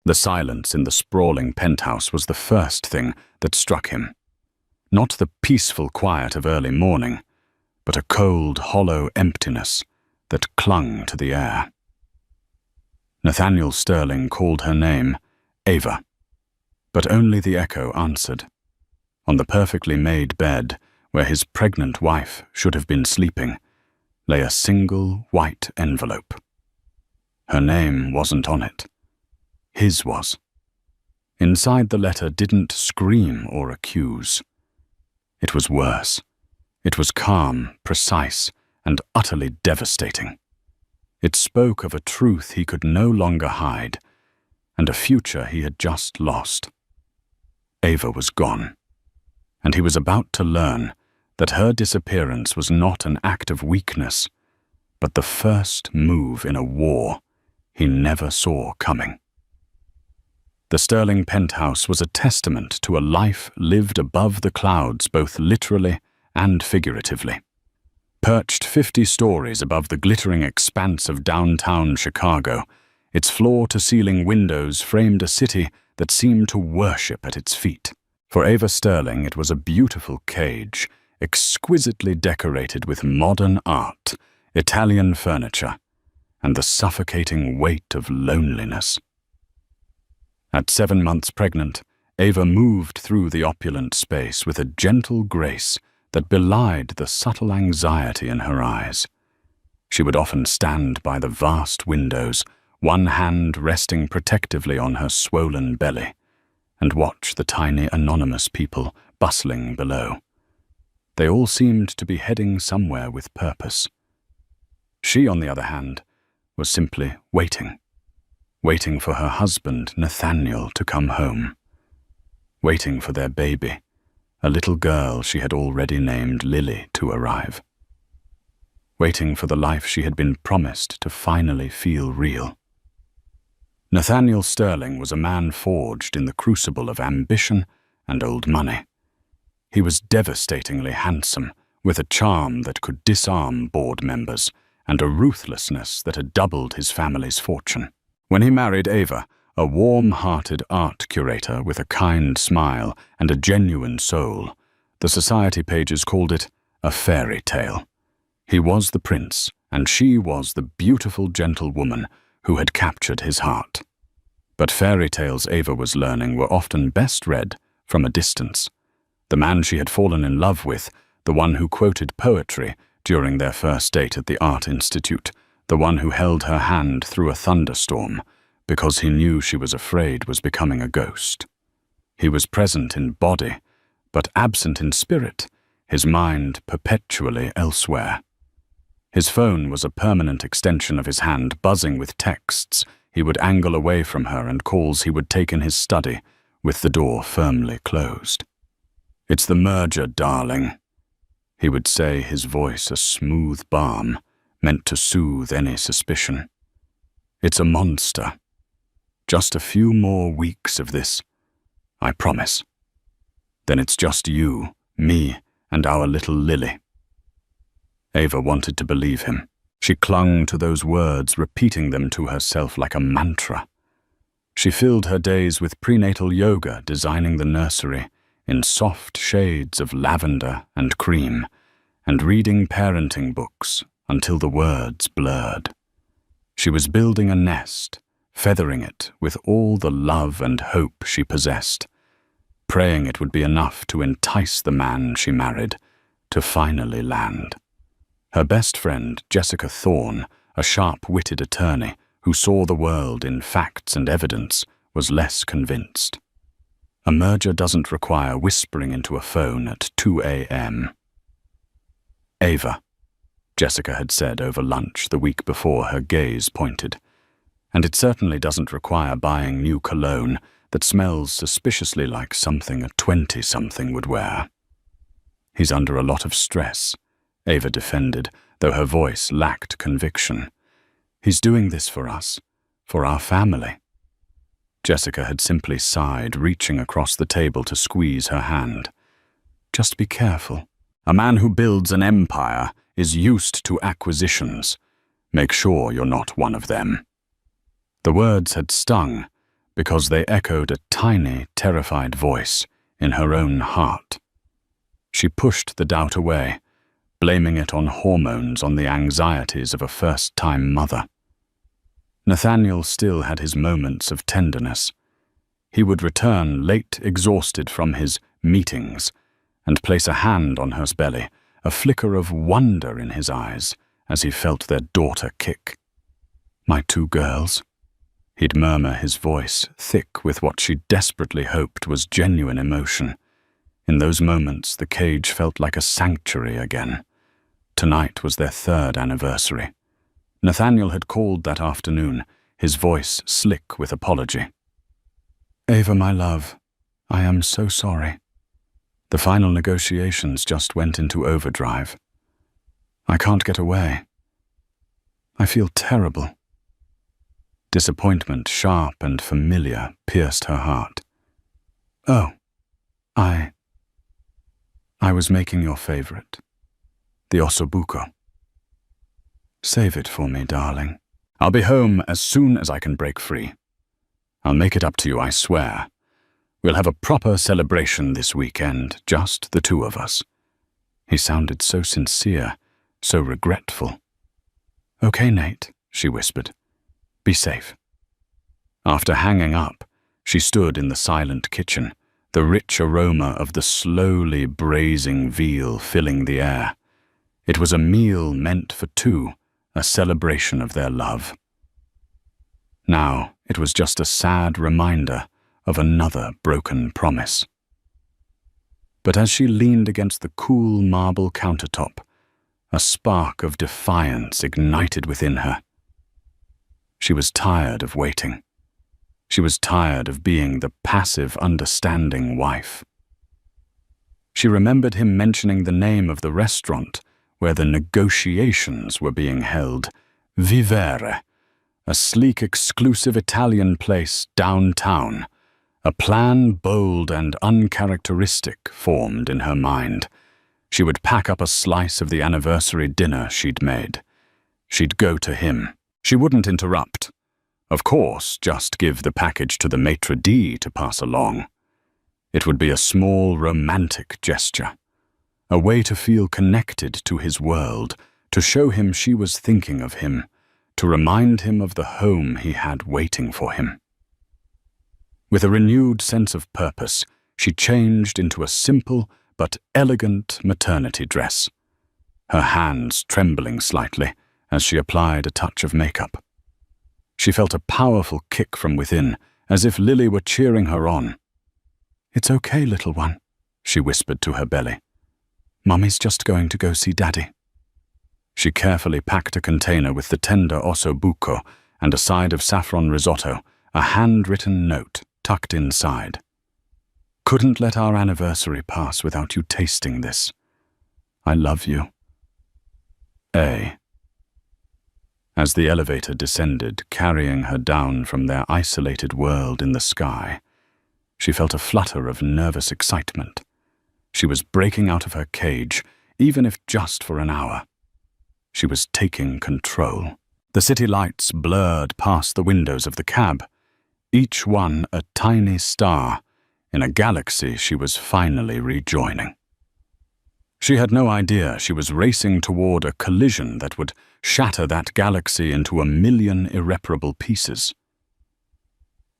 The silence in the sprawling penthouse was the first thing that struck him. Not the peaceful quiet of early morning, but a cold, hollow emptiness that clung to the air. Nathaniel Sterling called her name, Ava, but only the echo answered. On the perfectly made bed, where his pregnant wife should have been sleeping, lay a single white envelope. Her name wasn't on it. His was. Inside the letter didn't scream or accuse. It was worse. It was calm, precise, and utterly devastating. It spoke of a truth he could no longer hide, and a future he had just lost. Ava was gone, and he was about to learn that her disappearance was not an act of weakness, but the first move in a war he never saw coming. The Sterling penthouse was a testament to a life lived above the clouds both literally and figuratively. Perched 50 stories above the glittering expanse of downtown Chicago, its floor-to-ceiling windows framed a city that seemed to worship at its feet. For Ava Sterling, it was a beautiful cage, exquisitely decorated with modern art, Italian furniture, and the suffocating weight of loneliness. At 7 months pregnant, Ava moved through the opulent space with a gentle grace that belied the subtle anxiety in her eyes. She would often stand by the vast windows, one hand resting protectively on her swollen belly, and watch the tiny anonymous people bustling below. They all seemed to be heading somewhere with purpose. She, on the other hand, was simply waiting for her husband, Nathaniel, to come home, waiting for their baby, a little girl she had already named Lily, to arrive, waiting for the life she had been promised to finally feel real. Nathaniel Sterling was a man forged in the crucible of ambition and old money. He was devastatingly handsome, with a charm that could disarm board members and a ruthlessness that had doubled his family's fortune. When he married Ava, a warm-hearted art curator with a kind smile and a genuine soul, the society pages called it a fairy tale. He was the prince, and she was the beautiful gentlewoman who had captured his heart. But fairy tales, Ava was learning, were often best read from a distance. The man she had fallen in love with, the one who quoted poetry during their first date at the Art Institute, the one who held her hand through a thunderstorm because he knew she was afraid was becoming a ghost. He was present in body, but absent in spirit, his mind perpetually elsewhere. His phone was a permanent extension of his hand, buzzing with texts he would angle away from her and calls he would take in his study, with the door firmly closed. "It's the merger, darling," he would say, his voice a smooth balm, meant to soothe any suspicion. "It's a monster. Just a few more weeks of this, I promise. Then it's just you, me, and our little Lily." Ava wanted to believe him. She clung to those words, repeating them to herself like a mantra. She filled her days with prenatal yoga, designing the nursery in soft shades of lavender and cream, and reading parenting books until the words blurred. She was building a nest, feathering it with all the love and hope she possessed, praying it would be enough to entice the man she married to finally land. Her best friend, Jessica Thorne, a sharp-witted attorney who saw the world in facts and evidence, was less convinced. A merger doesn't require whispering into a phone at 2 a.m. "Ava," Jessica had said over lunch the week before, her gaze pointed. "And it certainly doesn't require buying new cologne that smells suspiciously like something a 20-something would wear." "He's under a lot of stress," Ava defended, though her voice lacked conviction. "He's doing this for us, for our family." Jessica had simply sighed, reaching across the table to squeeze her hand. "Just be careful. A man who builds an empire is used to acquisitions. Make sure you're not one of them." The words had stung, because they echoed a tiny, terrified voice in her own heart. She pushed the doubt away, blaming it on hormones, on the anxieties of a first-time mother. Nathaniel still had his moments of tenderness. He would return late, exhausted from his meetings, and place a hand on her belly, a flicker of wonder in his eyes as he felt their daughter kick. "My two girls," he'd murmur, his voice thick with what she desperately hoped was genuine emotion. In those moments, the cage felt like a sanctuary again. Tonight was their 3rd anniversary. Nathaniel had called that afternoon, his voice slick with apology. "Ava, my love, I am so sorry. The final negotiations just went into overdrive. I can't get away. I feel terrible." Disappointment, sharp and familiar, pierced her heart. "Oh, I was making your favorite, the ossobuco. Save it for me, darling. I'll be home as soon as I can break free. I'll make it up to you, I swear. We'll have a proper celebration this weekend, just the two of us." He sounded so sincere, so regretful. "Okay, Nate," she whispered. "Be safe." After hanging up, she stood in the silent kitchen, the rich aroma of the slowly braising veal filling the air. It was a meal meant for two, a celebration of their love. Now it was just a sad reminder of another broken promise. But as she leaned against the cool marble countertop, a spark of defiance ignited within her. She was tired of waiting. She was tired of being the passive, understanding wife. She remembered him mentioning the name of the restaurant where the negotiations were being held, Vivere, a sleek, exclusive Italian place downtown. A plan bold and uncharacteristic formed in her mind. She would pack up a slice of the anniversary dinner she'd made. She'd go to him. She wouldn't interrupt. Of course, just give the package to the maitre d' to pass along. It would be a small, romantic gesture, a way to feel connected to his world, to show him she was thinking of him, to remind him of the home he had waiting for him. With a renewed sense of purpose, she changed into a simple but elegant maternity dress, her hands trembling slightly as she applied a touch of makeup. She felt a powerful kick from within, as if Lily were cheering her on. "It's okay, little one," she whispered to her belly. "Mummy's just going to go see Daddy." She carefully packed a container with the tender ossobuco and a side of saffron risotto, a handwritten note tucked inside. "Couldn't let our anniversary pass without you tasting this. I love you. A." As the elevator descended, carrying her down from their isolated world in the sky, she felt a flutter of nervous excitement. She was breaking out of her cage, even if just for an hour. She was taking control. The city lights blurred past the windows of the cab, each one a tiny star in a galaxy she was finally rejoining. She had no idea she was racing toward a collision that would shatter that galaxy into a million irreparable pieces.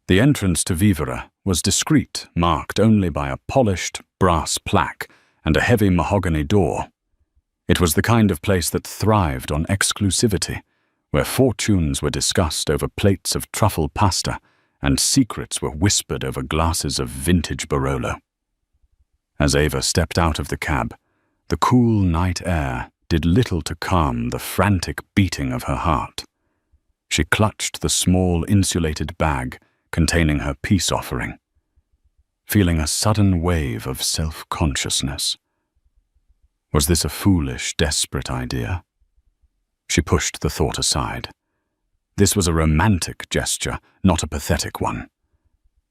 The entrance to Vivere was discreet, marked only by a polished brass plaque and a heavy mahogany door. It was the kind of place that thrived on exclusivity, where fortunes were discussed over plates of truffle pasta and secrets were whispered over glasses of vintage Barolo. As Ava stepped out of the cab, the cool night air did little to calm the frantic beating of her heart. She clutched the small insulated bag containing her peace offering, feeling a sudden wave of self-consciousness. Was this a foolish, desperate idea? She pushed the thought aside. This was a romantic gesture, not a pathetic one.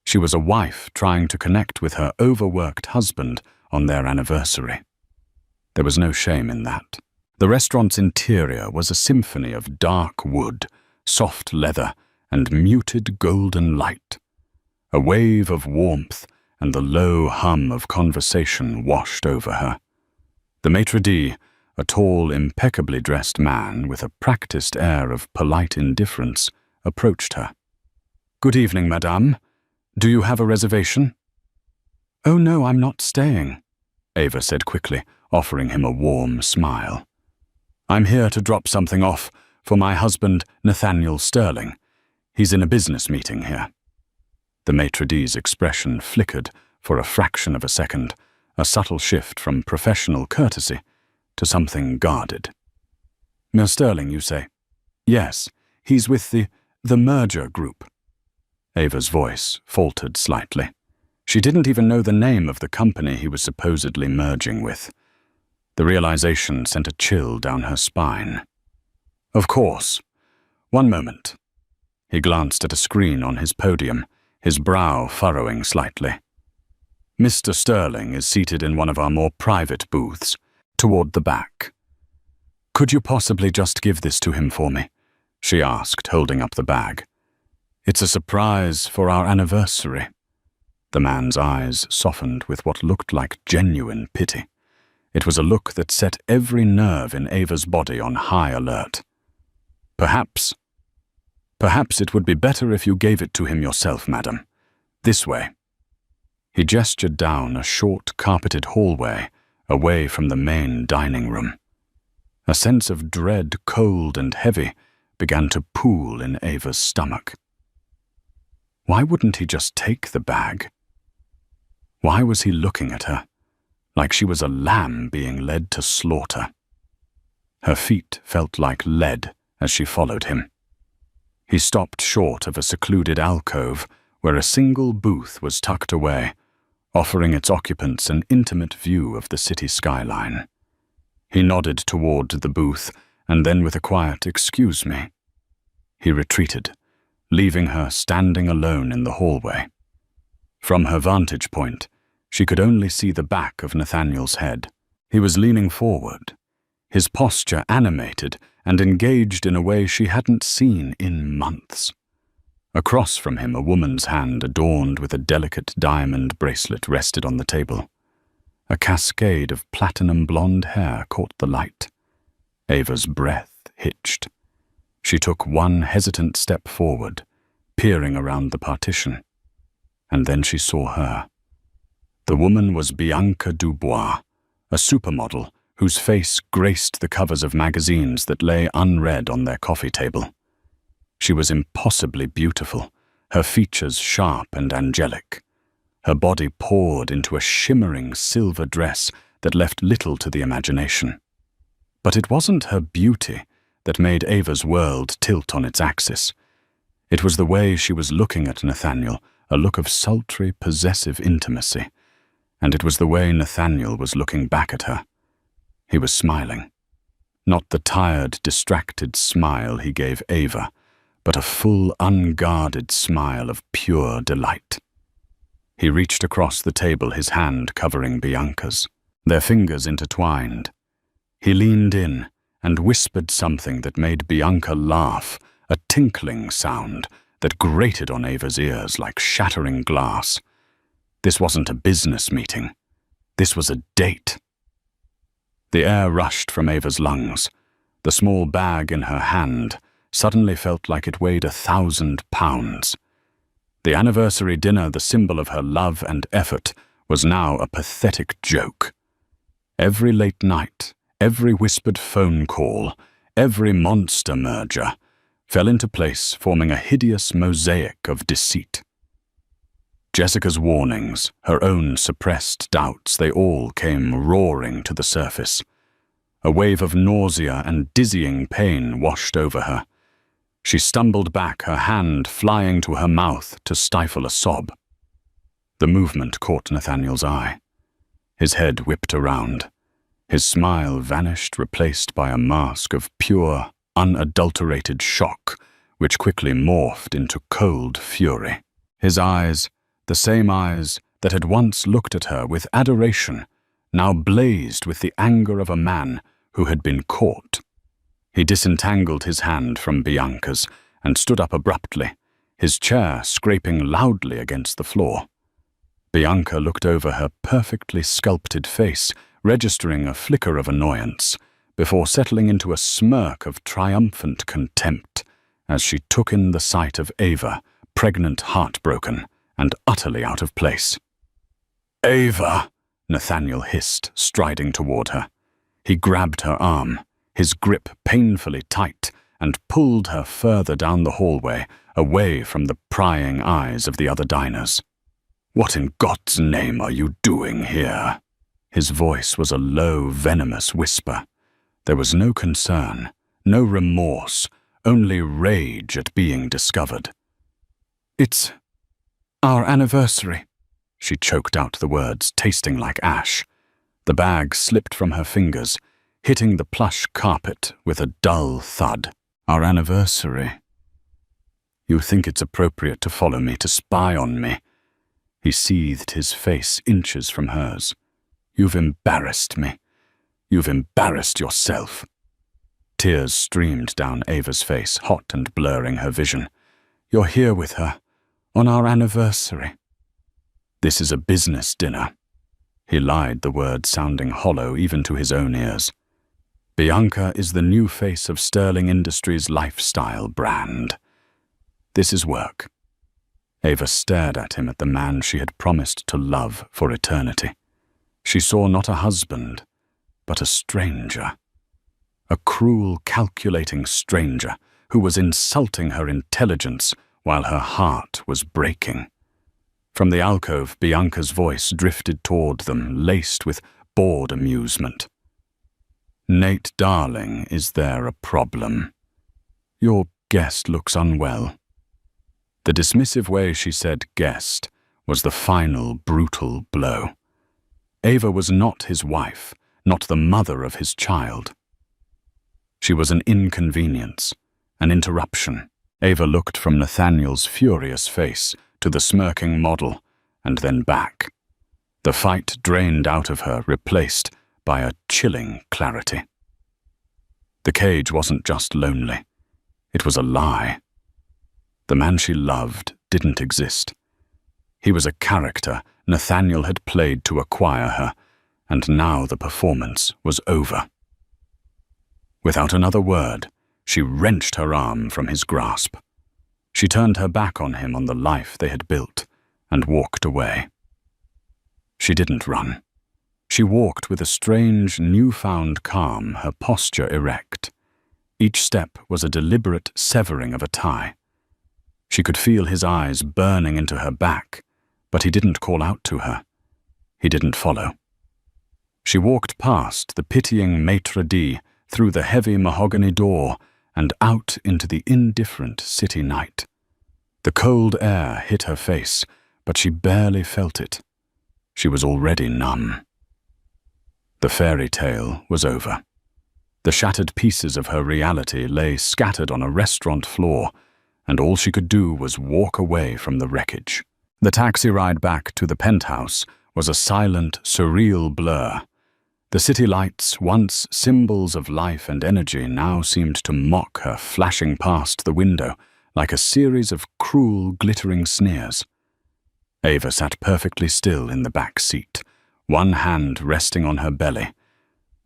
She was a wife trying to connect with her overworked husband on their anniversary. There was no shame in that. The restaurant's interior was a symphony of dark wood, soft leather, and muted golden light. A wave of warmth and the low hum of conversation washed over her. The maitre d', a tall, impeccably dressed man with a practiced air of polite indifference, approached her. "Good evening, madame. Do you have a reservation?" "Oh no, I'm not staying," Ava said quickly, offering him a warm smile. "I'm here to drop something off for my husband, Nathaniel Sterling. He's in a business meeting here." The maitre d's expression flickered for a fraction of a second, a subtle shift from professional courtesy to something guarded. "Miss Sterling, you say?" "Yes, he's with the merger group." Ava's voice faltered slightly. She didn't even know the name of the company he was supposedly merging with. The realization sent a chill down her spine. "Of course. One moment." He glanced at a screen on his podium, his brow furrowing slightly. "Mr. Sterling is seated in one of our more private booths, toward the back. Could you possibly just give this to him for me?" she asked, holding up the bag. "It's a surprise for our anniversary." The man's eyes softened with what looked like genuine pity. It was a look that set every nerve in Ava's body on high alert. Perhaps it would be better if you gave it to him yourself, madam. This way." He gestured down a short, carpeted hallway, away from the main dining room. A sense of dread, cold and heavy, began to pool in Ava's stomach. Why wouldn't he just take the bag? Why was he looking at her, like she was a lamb being led to slaughter? Her feet felt like lead as she followed him. He stopped short of a secluded alcove where a single booth was tucked away, offering its occupants an intimate view of the city skyline. He nodded toward the booth, and then with a quiet "excuse me," he retreated, leaving her standing alone in the hallway. From her vantage point, she could only see the back of Nathaniel's head. He was leaning forward, his posture animated and engaged in a way she hadn't seen in months. Across from him, a woman's hand adorned with a delicate diamond bracelet rested on the table. A cascade of platinum blonde hair caught the light. Ava's breath hitched. She took one hesitant step forward, peering around the partition. And then she saw her. The woman was Bianca Dubois, a supermodel whose face graced the covers of magazines that lay unread on their coffee table. She was impossibly beautiful, her features sharp and angelic. Her body poured into a shimmering silver dress that left little to the imagination. But it wasn't her beauty that made Ava's world tilt on its axis. It was the way she was looking at Nathaniel, a look of sultry, possessive intimacy. And it was the way Nathaniel was looking back at her. He was smiling. Not the tired, distracted smile he gave Ava, but a full, unguarded smile of pure delight. He reached across the table, his hand covering Bianca's. Their fingers intertwined. He leaned in and whispered something that made Bianca laugh, a tinkling sound that grated on Ava's ears like shattering glass. This wasn't a business meeting. This was a date. The air rushed from Ava's lungs. The small bag in her hand suddenly felt like it weighed 1,000 pounds. The anniversary dinner, the symbol of her love and effort, was now a pathetic joke. Every late night, every whispered phone call, every monster merger fell into place, forming a hideous mosaic of deceit. Jessica's warnings, her own suppressed doubts, they all came roaring to the surface. A wave of nausea and dizzying pain washed over her. She stumbled back, her hand flying to her mouth to stifle a sob. The movement caught Nathaniel's eye. His head whipped around. His smile vanished, replaced by a mask of pure, unadulterated shock, which quickly morphed into cold fury. His eyes, the same eyes that had once looked at her with adoration, now blazed with the anger of a man who had been caught. He disentangled his hand from Bianca's and stood up abruptly, his chair scraping loudly against the floor. Bianca looked over her perfectly sculpted face, registering a flicker of annoyance, before settling into a smirk of triumphant contempt as she took in the sight of Ava, pregnant, heartbroken, and utterly out of place. "Ava!" Nathaniel hissed, striding toward her. He grabbed her arm, his grip painfully tight, and pulled her further down the hallway, away from the prying eyes of the other diners. "What in God's name are you doing here?" His voice was a low, venomous whisper. There was no concern, no remorse, only rage at being discovered. "It's our anniversary," she choked out the words, tasting like ash. The bag slipped from her fingers, hitting the plush carpet with a dull thud. "Our anniversary. You think it's appropriate to follow me, to spy on me?" He seethed, his face inches from hers. "You've embarrassed me. You've embarrassed yourself." Tears streamed down Ava's face, hot and blurring her vision. "You're here with her, on our anniversary." "This is a business dinner." He lied, the words sounding hollow even to his own ears. "Bianca is the new face of Sterling Industries' lifestyle brand. This is work." Ava stared at him, at the man she had promised to love for eternity. She saw not a husband, but a stranger. A cruel, calculating stranger who was insulting her intelligence while her heart was breaking. From the alcove, Bianca's voice drifted toward them, laced with bored amusement. "Nate, darling, is there a problem? Your guest looks unwell." The dismissive way she said guest was the final brutal blow. Ava was not his wife, not the mother of his child. She was an inconvenience, an interruption. Ava looked from Nathaniel's furious face to the smirking model, and then back. The fight drained out of her, replaced by a chilling clarity. The cage wasn't just lonely. It was a lie. The man she loved didn't exist. He was a character Nathaniel had played to acquire her, and now the performance was over. Without another word, she wrenched her arm from his grasp. She turned her back on him, on the life they had built, and walked away. She didn't run. She walked with a strange, newfound calm, her posture erect. Each step was a deliberate severing of a tie. She could feel his eyes burning into her back, but he didn't call out to her. He didn't follow. She walked past the pitying maitre d', through the heavy mahogany door, and out into the indifferent city night. The cold air hit her face, but she barely felt it. She was already numb. The fairy tale was over. The shattered pieces of her reality lay scattered on a restaurant floor, and all she could do was walk away from the wreckage. The taxi ride back to the penthouse was a silent, surreal blur. The city lights, once symbols of life and energy, now seemed to mock her, flashing past the window like a series of cruel, glittering sneers. Ava sat perfectly still in the back seat, one hand resting on her belly,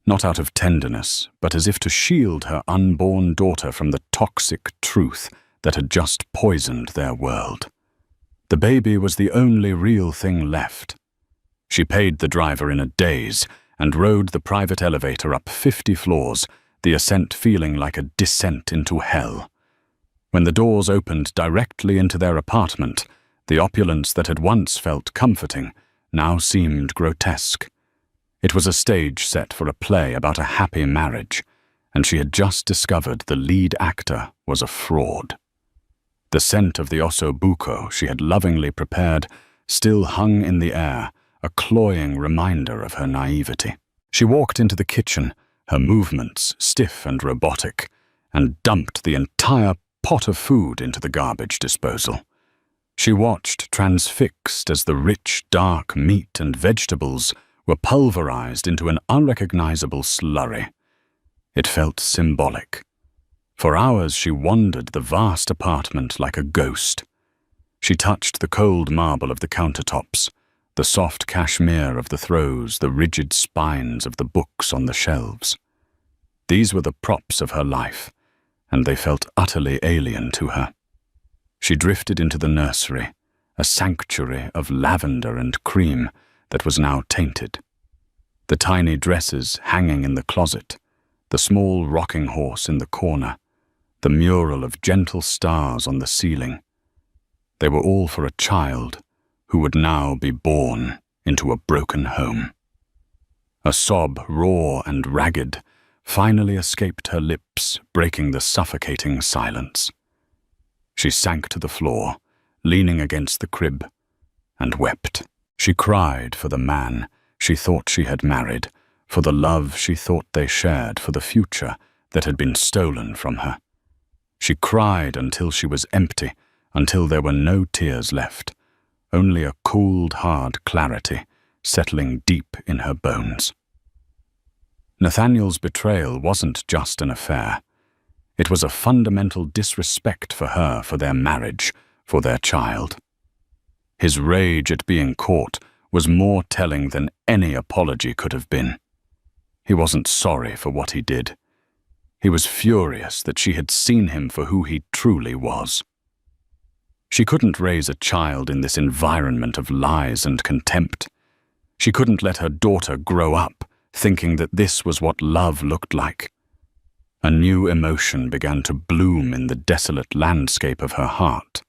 not out of tenderness, but as if to shield her unborn daughter from the toxic truth that had just poisoned their world. The baby was the only real thing left. She paid the driver in a daze and rode the private elevator up 50 floors, the ascent feeling like a descent into hell. When the doors opened directly into their apartment, the opulence that had once felt comforting now seemed grotesque. It was a stage set for a play about a happy marriage, and she had just discovered the lead actor was a fraud. The scent of the osso buco she had lovingly prepared still hung in the air, a cloying reminder of her naivety. She walked into the kitchen, her movements stiff and robotic, and dumped the entire pot of food into the garbage disposal. She watched, transfixed, as the rich, dark meat and vegetables were pulverized into an unrecognizable slurry. It felt symbolic. For hours she wandered the vast apartment like a ghost, She touched the cold marble of the countertops, the soft cashmere of the throws, the rigid spines of the books on the shelves. These were the props of her life, and they felt utterly alien to her. She drifted into the nursery, a sanctuary of lavender and cream that was now tainted. The tiny dresses hanging in the closet, the small rocking horse in the corner, the mural of gentle stars on the ceiling. They were all for a child who would now be born into a broken home. A sob, raw and ragged, finally escaped her lips, breaking the suffocating silence. She sank to the floor, leaning against the crib, and wept. She cried for the man she thought she had married, for the love she thought they shared, for the future that had been stolen from her. She cried until she was empty, until there were no tears left, only a cold, hard clarity settling deep in her bones. Nathaniel's betrayal wasn't just an affair. It was a fundamental disrespect for her, for their marriage, for their child. His rage at being caught was more telling than any apology could have been. He wasn't sorry for what he did. He was furious that she had seen him for who he truly was. She couldn't raise a child in this environment of lies and contempt. She couldn't let her daughter grow up thinking that this was what love looked like. A new emotion began to bloom in the desolate landscape of her heart.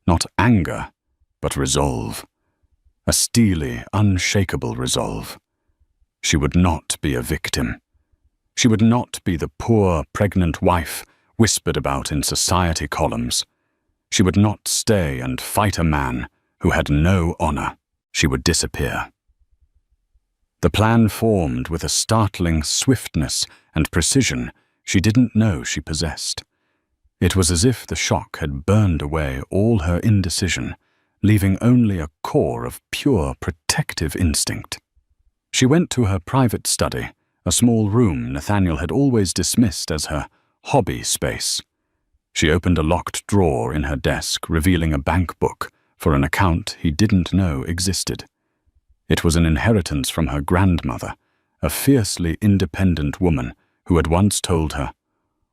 Not anger, but resolve. A steely, unshakable resolve. She would not be a victim. She would not be the poor, pregnant wife whispered about in society columns. She would not stay and fight a man who had no honor. She would disappear. The plan formed with a startling swiftness and precision she didn't know she possessed. It was as if the shock had burned away all her indecision, leaving only a core of pure protective instinct. She went to her private study, a small room Nathaniel had always dismissed as her hobby space. She opened a locked drawer in her desk, revealing a bank book for an account he didn't know existed. It was an inheritance from her grandmother, a fiercely independent woman who had once told her,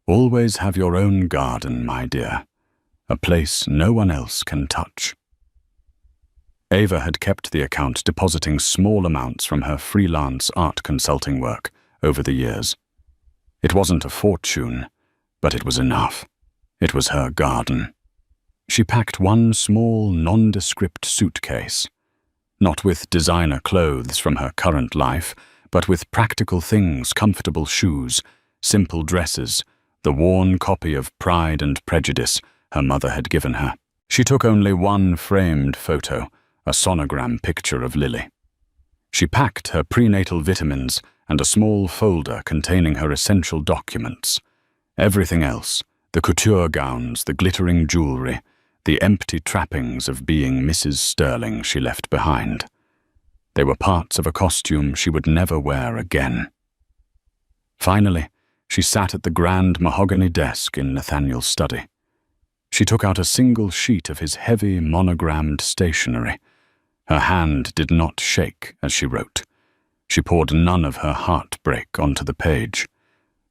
"Always have your own garden, my dear, a place no one else can touch." Ava had kept the account, depositing small amounts from her freelance art consulting work over the years. It wasn't a fortune, but it was enough. It was her garden. She packed one small, nondescript suitcase, not with designer clothes from her current life, but with practical things, comfortable shoes, simple dresses, the worn copy of Pride and Prejudice her mother had given her. She took only one framed photo, a sonogram picture of Lily. She packed her prenatal vitamins and a small folder containing her essential documents. Everything else, the couture gowns, the glittering jewelry, the empty trappings of being Mrs. Sterling, she left behind. They were parts of a costume she would never wear again. Finally, she sat at the grand mahogany desk in Nathaniel's study. She took out a single sheet of his heavy, monogrammed stationery. Her hand did not shake as she wrote. She poured none of her heartbreak onto the page.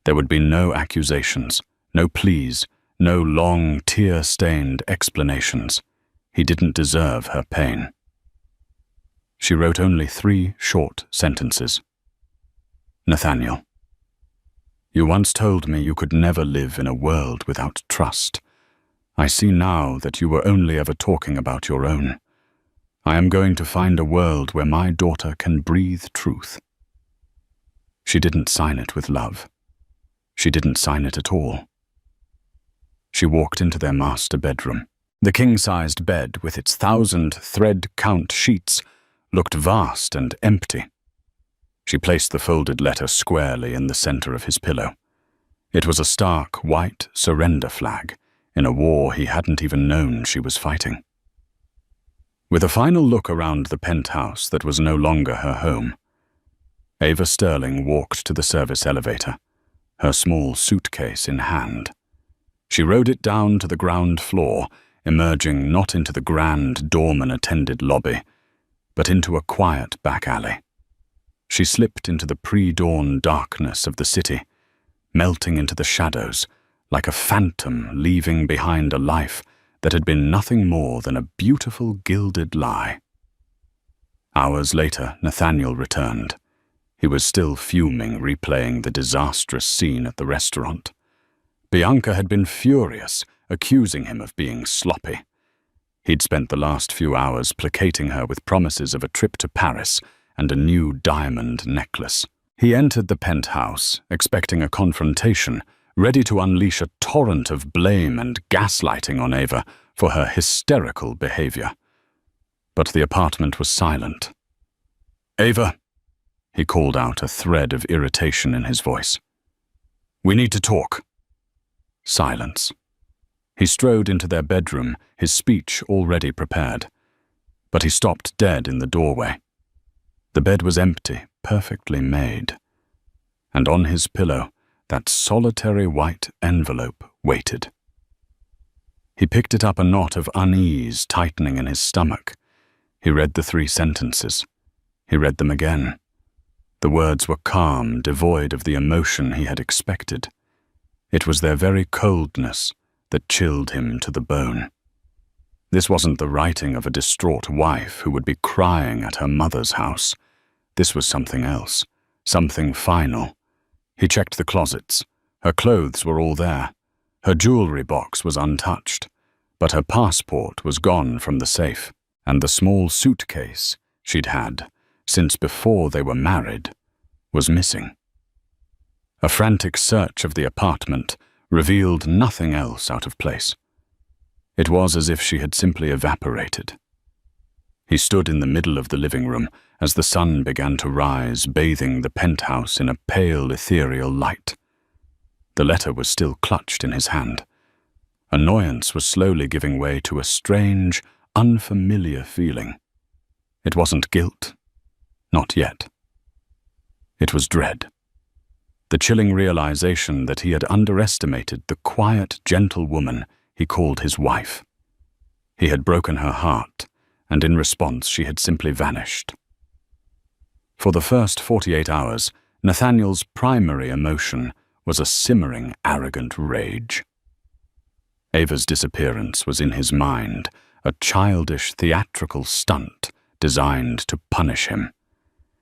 There would be no accusations, no pleas, no long, tear-stained explanations. He didn't deserve her pain. She wrote only 3 short sentences. Nathaniel, you once told me you could never live in a world without trust. I see now that you were only ever talking about your own. I am going to find a world where my daughter can breathe truth. She didn't sign it with love. She didn't sign it at all. She walked into their master bedroom. The king-sized bed, with its 1,000 thread-count sheets, looked vast and empty. She placed the folded letter squarely in the center of his pillow. It was a stark, white surrender flag in a war he hadn't even known she was fighting. With a final look around the penthouse that was no longer her home, Ava Sterling walked to the service elevator, her small suitcase in hand. She rode it down to the ground floor, emerging not into the grand doorman-attended lobby, but into a quiet back alley. She slipped into the pre-dawn darkness of the city, melting into the shadows like a phantom leaving behind a life that had been nothing more than a beautiful gilded lie. Hours later, Nathaniel returned. He was still fuming, replaying the disastrous scene at the restaurant. Bianca had been furious, accusing him of being sloppy. He'd spent the last few hours placating her with promises of a trip to Paris and a new diamond necklace. He entered the penthouse, expecting a confrontation, ready to unleash a torrent of blame and gaslighting on Ava for her hysterical behavior. But the apartment was silent. "Ava," he called out, a thread of irritation in his voice. "We need to talk." Silence. He strode into their bedroom, his speech already prepared. But he stopped dead in the doorway. The bed was empty, perfectly made. And on his pillow, that solitary white envelope waited. He picked it up, a knot of unease tightening in his stomach. He read the 3 sentences. He read them again. The words were calm, devoid of the emotion he had expected. It was their very coldness that chilled him to the bone. This wasn't the writing of a distraught wife who would be crying at her mother's house. This was something else, something final. He checked the closets. Her clothes were all there. Her jewelry box was untouched, but her passport was gone from the safe, and the small suitcase she'd had since before they were married was missing. A frantic search of the apartment revealed nothing else out of place. It was as if she had simply evaporated. He stood in the middle of the living room as the sun began to rise, bathing the penthouse in a pale, ethereal light. The letter was still clutched in his hand. Annoyance was slowly giving way to a strange, unfamiliar feeling. It wasn't guilt. Not yet. It was dread. The chilling realization that he had underestimated the quiet, gentle woman he called his wife. He had broken her heart, and in response she had simply vanished. For the first 48 hours, Nathaniel's primary emotion was a simmering, arrogant rage. Ava's disappearance was in his mind, a childish, theatrical stunt designed to punish him.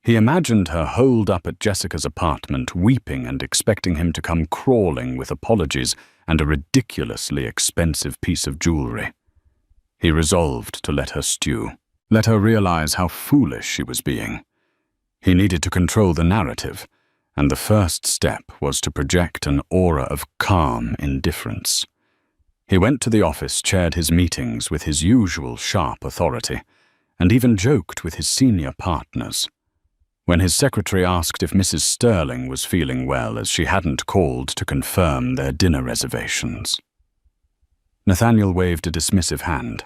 He imagined her holed up at Jessica's apartment, weeping and expecting him to come crawling with apologies and a ridiculously expensive piece of jewelry. He resolved to let her stew, let her realize how foolish she was being. He needed to control the narrative, and the first step was to project an aura of calm indifference. He went to the office, chaired his meetings with his usual sharp authority, and even joked with his senior partners. When his secretary asked if Mrs. Sterling was feeling well, as she hadn't called to confirm their dinner reservations. Nathaniel waved a dismissive hand.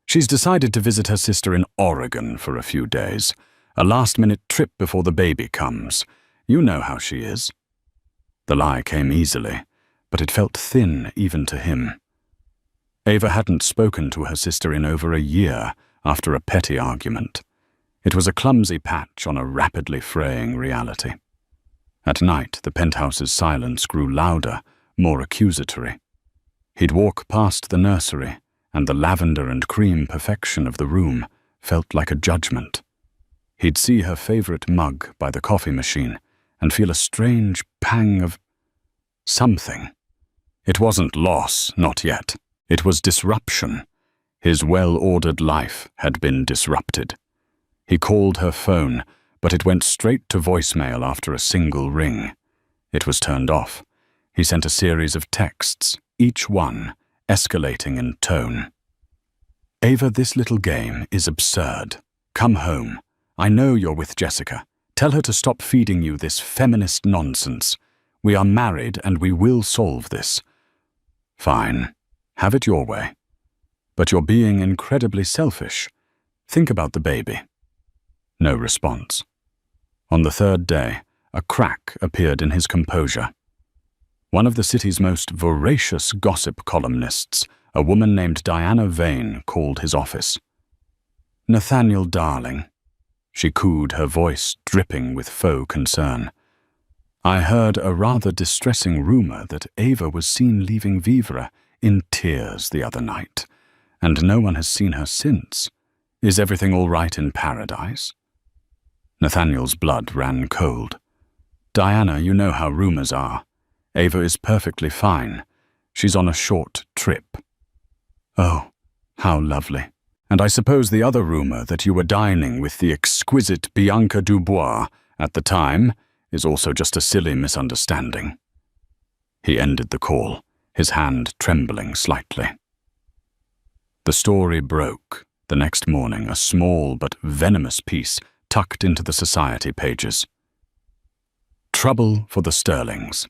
"She's decided to visit her sister in Oregon for a few days. A last-minute trip before the baby comes. You know how she is." The lie came easily, but it felt thin even to him. Ava hadn't spoken to her sister in over a year after a petty argument. It was a clumsy patch on a rapidly fraying reality. At night, the penthouse's silence grew louder, more accusatory. He'd walk past the nursery, and the lavender and cream perfection of the room felt like a judgment. He'd see her favorite mug by the coffee machine and feel a strange pang of something. It wasn't loss, not yet. It was disruption. His well-ordered life had been disrupted. He called her phone, but it went straight to voicemail after a single ring. It was turned off. He sent a series of texts, each one escalating in tone. "Ava, this little game is absurd. Come home. I know you're with Jessica. Tell her to stop feeding you this feminist nonsense. We are married and we will solve this." "Fine. Have it your way. But you're being incredibly selfish. Think about the baby." No response. On the third day, a crack appeared in his composure. One of the city's most voracious gossip columnists, a woman named Diana Vane, called his office. "Nathaniel, darling," she cooed, her voice dripping with faux concern. "I heard a rather distressing rumor that Ava was seen leaving Vivre in tears the other night, and no one has seen her since. Is everything all right in paradise?" Nathaniel's blood ran cold. "Diana, you know how rumors are. Ava is perfectly fine. She's on a short trip." "Oh, how lovely. And I suppose the other rumor that you were dining with the exquisite Bianca Dubois at the time is also just a silly misunderstanding." He ended the call, his hand trembling slightly. The story broke the next morning, a small but venomous piece tucked into the society pages. Trouble for the Sterlings.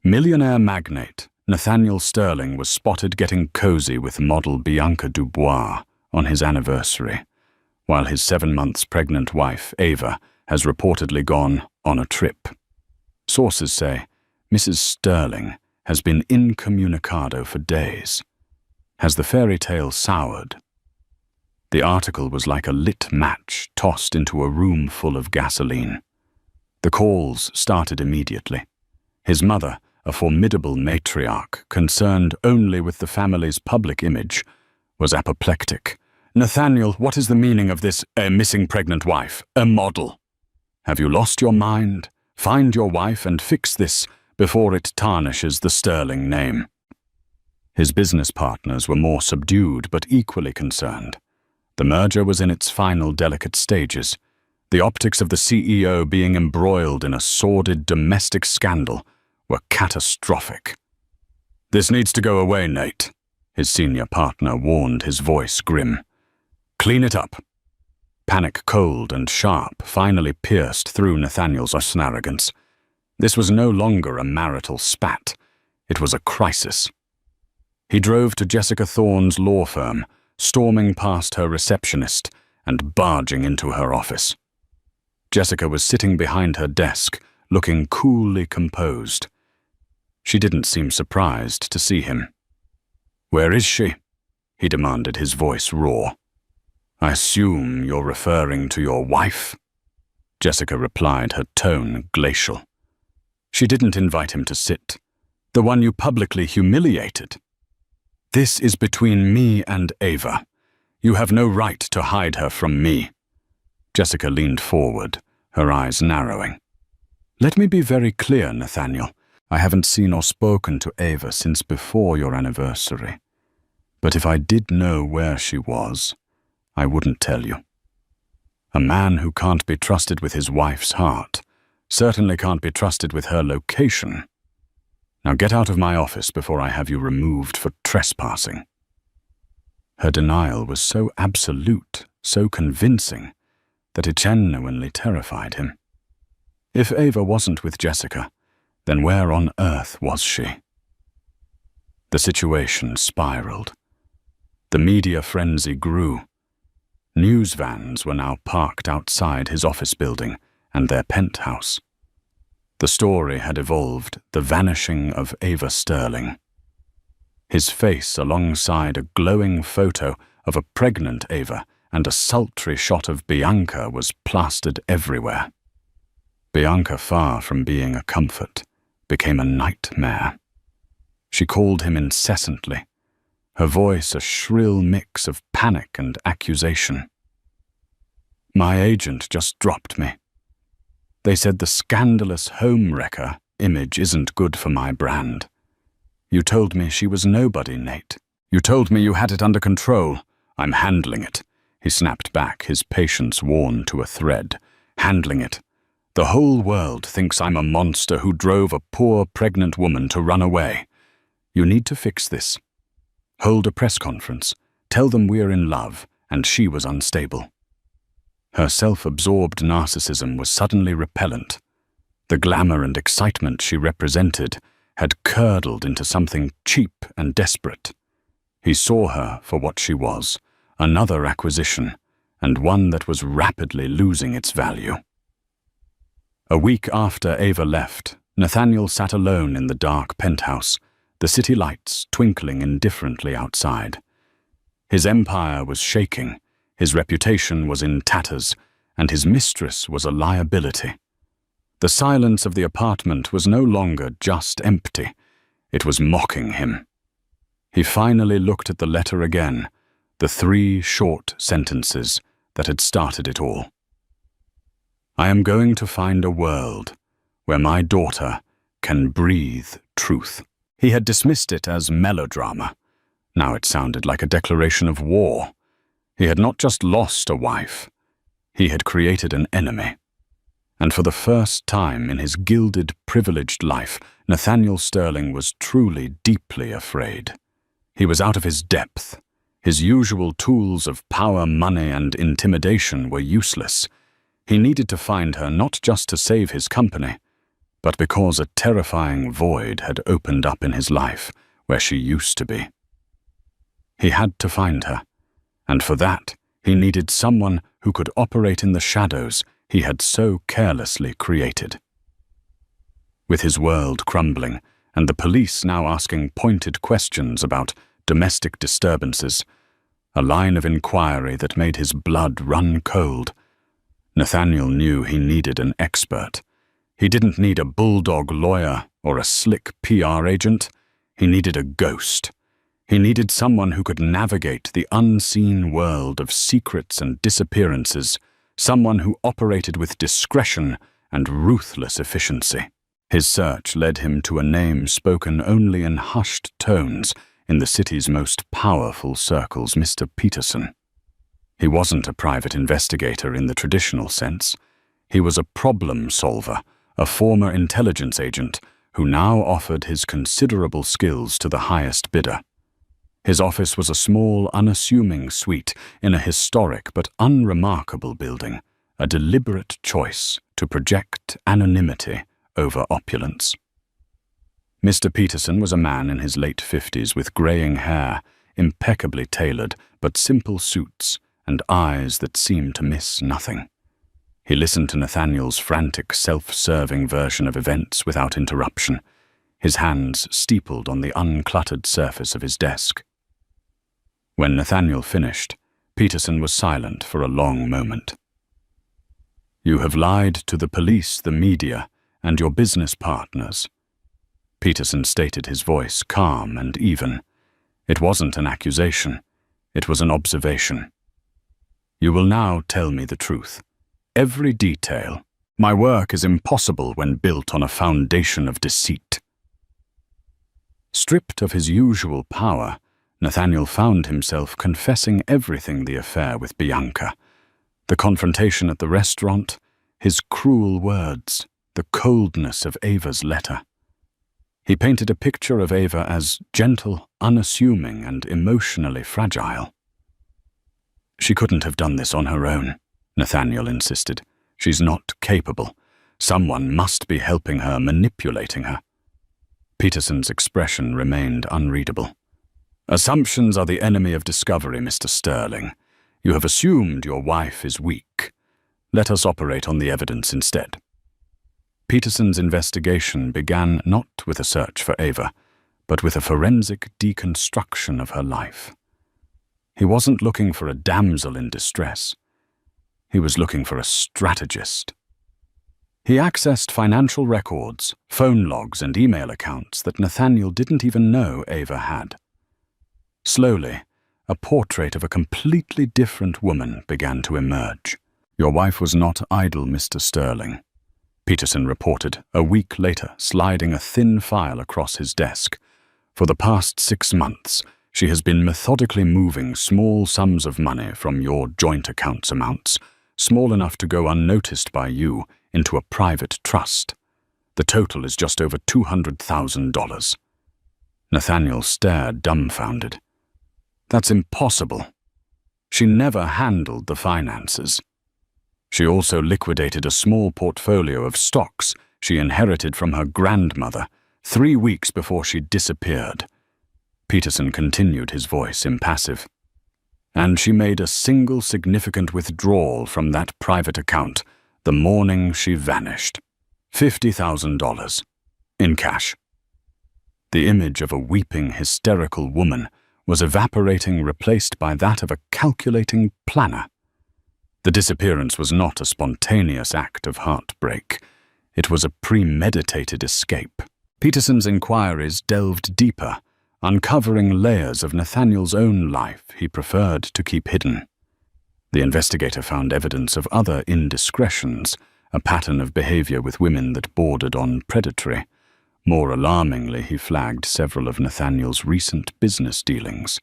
Millionaire magnate Nathaniel Sterling was spotted getting cozy with model Bianca Dubois on his anniversary, while his 7 months pregnant wife, Ava, has reportedly gone on a trip. Sources say Mrs. Sterling has been incommunicado for days. Has the fairy tale soured? The article was like a lit match tossed into a room full of gasoline. The calls started immediately. His mother, a formidable matriarch concerned only with the family's public image, was apoplectic. "Nathaniel, what is the meaning of this missing pregnant wife, a model? Have you lost your mind? Find your wife and fix this before it tarnishes the Sterling name." His business partners were more subdued but equally concerned. The merger was in its final delicate stages. The optics of the CEO being embroiled in a sordid domestic scandal were catastrophic. "This needs to go away, Nate," his senior partner warned, his voice grim. "Clean it up." Panic, cold and sharp, finally pierced through Nathaniel's arrogance. This was no longer a marital spat. It was a crisis. He drove to Jessica Thorne's law firm, storming past her receptionist and barging into her office. Jessica was sitting behind her desk, looking coolly composed. She didn't seem surprised to see him. "Where is she?" he demanded, his voice raw. "I assume you're referring to your wife?" Jessica replied, her tone glacial. "She didn't invite him to sit. The one you publicly humiliated. This is between me and Ava. You have no right to hide her from me." Jessica leaned forward, her eyes narrowing. "Let me be very clear, Nathaniel. I haven't seen or spoken to Ava since before your anniversary. But if I did know where she was, I wouldn't tell you. A man who can't be trusted with his wife's heart certainly can't be trusted with her location. Now get out of my office before I have you removed for trespassing." Her denial was so absolute, so convincing, that it genuinely terrified him. If Ava wasn't with Jessica, then where on earth was she? The situation spiraled. The media frenzy grew. News vans were now parked outside his office building and their penthouse. The story had evolved the vanishing of Ava Sterling. His face alongside a glowing photo of a pregnant Ava and a sultry shot of Bianca was plastered everywhere. Bianca, far from being a comfort, became a nightmare. She called him incessantly, her voice a shrill mix of panic and accusation. "My agent just dropped me. They said the scandalous home wrecker image isn't good for my brand. You told me she was nobody, Nate. You told me you had it under control. I'm handling it," he snapped back, his patience worn to a thread. "Handling it. The whole world thinks I'm a monster who drove a poor pregnant woman to run away. You need to fix this. Hold a press conference. Tell them we're in love and she was unstable." Her self-absorbed narcissism was suddenly repellent. The glamour and excitement she represented had curdled into something cheap and desperate. He saw her for what she was, another acquisition, and one that was rapidly losing its value. A week after Ava left, Nathaniel sat alone in the dark penthouse, the city lights twinkling indifferently outside. His empire was shaking, his reputation was in tatters, and his mistress was a liability. The silence of the apartment was no longer just empty, it was mocking him. He finally looked at the letter again, the 3 short sentences that had started it all. I am going to find a world where my daughter can breathe truth. He had dismissed it as melodrama. Now it sounded like a declaration of war. He had not just lost a wife, he had created an enemy. And for the first time in his gilded, privileged life, Nathaniel Sterling was truly deeply afraid. He was out of his depth. His usual tools of power, money, and intimidation were useless. He needed to find her not just to save his company, but because a terrifying void had opened up in his life where she used to be. He had to find her, and for that he needed someone who could operate in the shadows he had so carelessly created. With his world crumbling, and the police now asking pointed questions about domestic disturbances, a line of inquiry that made his blood run cold, Nathaniel knew he needed an expert. He didn't need a bulldog lawyer or a slick PR agent. He needed a ghost. He needed someone who could navigate the unseen world of secrets and disappearances, someone who operated with discretion and ruthless efficiency. His search led him to a name spoken only in hushed tones in the city's most powerful circles, Mr. Peterson. He wasn't a private investigator in the traditional sense. He was a problem solver, a former intelligence agent who now offered his considerable skills to the highest bidder. His office was a small, unassuming suite in a historic but unremarkable building, a deliberate choice to project anonymity over opulence. Mr. Peterson was a man in his late 50s with graying hair, impeccably tailored, but simple suits, and eyes that seemed to miss nothing. He listened to Nathaniel's frantic, self-serving version of events without interruption, his hands steepled on the uncluttered surface of his desk. When Nathaniel finished, Peterson was silent for a long moment. You have lied to the police, the media, and your business partners. Peterson stated, his voice calm and even. It wasn't an accusation, it was an observation. You will now tell me the truth. Every detail. My work is impossible when built on a foundation of deceit. Stripped of his usual power, Nathaniel found himself confessing everything: the affair with Bianca, the confrontation at the restaurant, his cruel words, the coldness of Ava's letter. He painted a picture of Ava as gentle, unassuming, and emotionally fragile. She couldn't have done this on her own, Nathaniel insisted. She's not capable. Someone must be helping her, manipulating her. Peterson's expression remained unreadable. Assumptions are the enemy of discovery, Mr. Sterling. You have assumed your wife is weak. Let us operate on the evidence instead. Peterson's investigation began not with a search for Ava, but with a forensic deconstruction of her life. He wasn't looking for a damsel in distress. He was looking for a strategist. He accessed financial records, phone logs, and email accounts that Nathaniel didn't even know Ava had. Slowly, a portrait of a completely different woman began to emerge. Your wife was not idle, Mr. Sterling, Peterson reported a week later, sliding a thin file across his desk. For the past 6 months, she has been methodically moving small sums of money from your joint accounts amounts, small enough to go unnoticed by you, into a private trust. The total is just over $200,000. Nathaniel stared dumbfounded. That's impossible. She never handled the finances. She also liquidated a small portfolio of stocks she inherited from her grandmother 3 weeks before she disappeared. Peterson continued, his voice impassive. And she made a single significant withdrawal from that private account the morning she vanished. $50,000. In cash. The image of a weeping, hysterical woman was evaporating, replaced by that of a calculating planner. The disappearance was not a spontaneous act of heartbreak. It was a premeditated escape. Peterson's inquiries delved deeper, uncovering layers of Nathaniel's own life he preferred to keep hidden. The investigator found evidence of other indiscretions, a pattern of behavior with women that bordered on predatory. More alarmingly, he flagged several of Nathaniel's recent business dealings.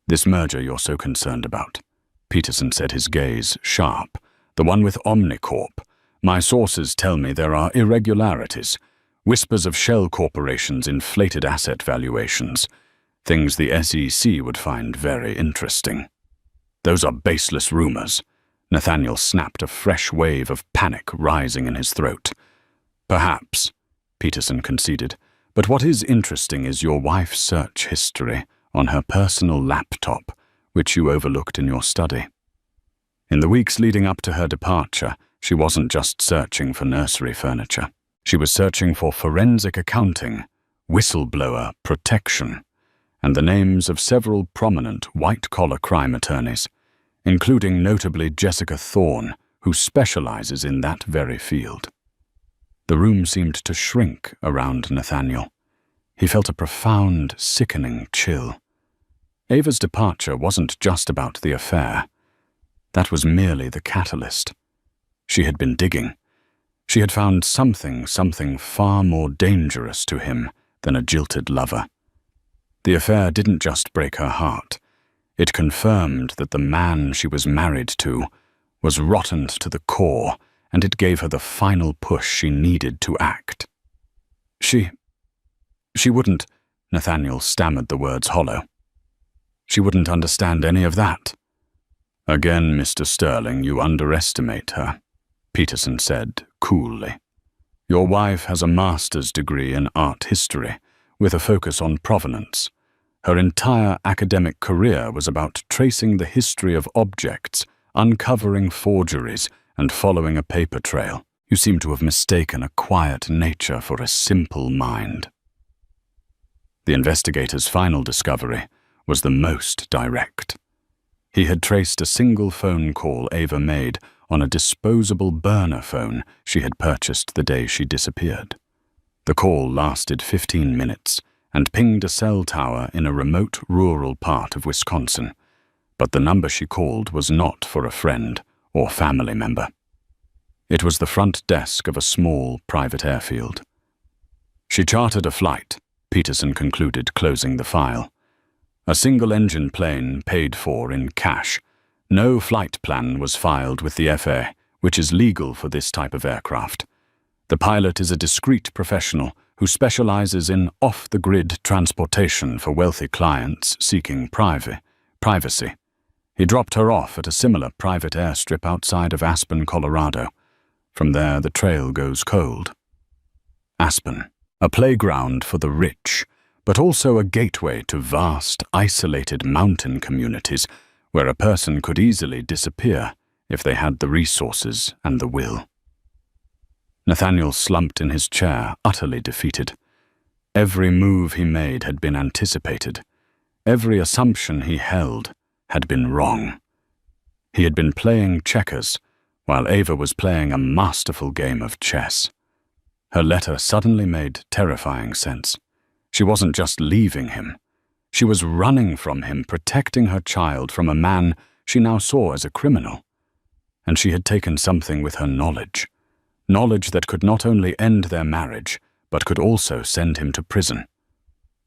"This merger you're so concerned about," Peterson said, his gaze sharp. "The one with Omnicorp. My sources tell me there are irregularities, whispers of shell corporations' inflated asset valuations, things the SEC would find very interesting." "Those are baseless rumors." Nathaniel snapped, a fresh wave of panic rising in his throat. "Perhaps," Peterson conceded, "but what is interesting is your wife's search history on her personal laptop, which you overlooked in your study. In the weeks leading up to her departure, she wasn't just searching for nursery furniture. She was searching for forensic accounting, whistleblower protection, and the names of several prominent white-collar crime attorneys, including notably Jessica Thorne, who specializes in that very field." The room seemed to shrink around Nathaniel. He felt a profound, sickening chill. Ava's departure wasn't just about the affair. That was merely the catalyst. She had been digging. She had found something far more dangerous to him than a jilted lover. The affair didn't just break her heart. It confirmed that the man she was married to was rotten to the core, and it gave her the final push she needed to act. She wouldn't, Nathaniel stammered the words hollow. "She wouldn't understand any of that." "Again, Mr. Sterling, you underestimate her," Peterson said coolly. "Your wife has a master's degree in art history, with a focus on provenance. Her entire academic career was about tracing the history of objects, uncovering forgeries, and following a paper trail. You seem to have mistaken a quiet nature for a simple mind." The investigator's final discovery was the most direct. He had traced a single phone call Ava made on a disposable burner phone she had purchased the day she disappeared. The call lasted 15 minutes and pinged a cell tower in a remote rural part of Wisconsin, but the number she called was not for a friend or family member. It was the front desk of a small private airfield. "She chartered a flight," Peterson concluded, closing the file. "A single-engine plane paid for in cash. No flight plan was filed with the FAA, which is legal for this type of aircraft. The pilot is a discreet professional who specializes in off-the-grid transportation for wealthy clients seeking privacy. He dropped her off at a similar private airstrip outside of Aspen, Colorado. From there, the trail goes cold." Aspen, a playground for the rich, but also a gateway to vast, isolated mountain communities where a person could easily disappear if they had the resources and the will. Nathaniel slumped in his chair, utterly defeated. Every move he made had been anticipated. Every assumption he held had been wrong. He had been playing checkers, while Ava was playing a masterful game of chess. Her letter suddenly made terrifying sense. She wasn't just leaving him. She was running from him, protecting her child from a man she now saw as a criminal. And she had taken something with her knowledge that could not only end their marriage, but could also send him to prison.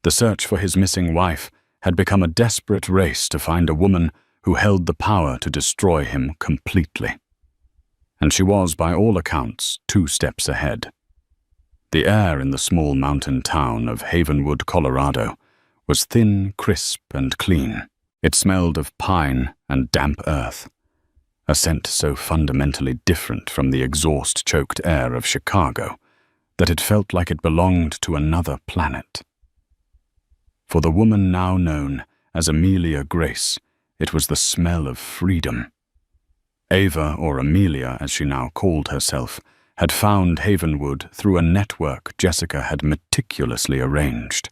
The search for his missing wife had become a desperate race to find a woman who held the power to destroy him completely. And she was, by all accounts, 2 steps ahead. The air in the small mountain town of Havenwood, Colorado, was thin, crisp, and clean. It smelled of pine and damp earth, a scent so fundamentally different from the exhaust-choked air of Chicago that it felt like it belonged to another planet. For the woman now known as Amelia Grace, it was the smell of freedom. Ava, or Amelia as she now called herself, had found Havenwood through a network Jessica had meticulously arranged.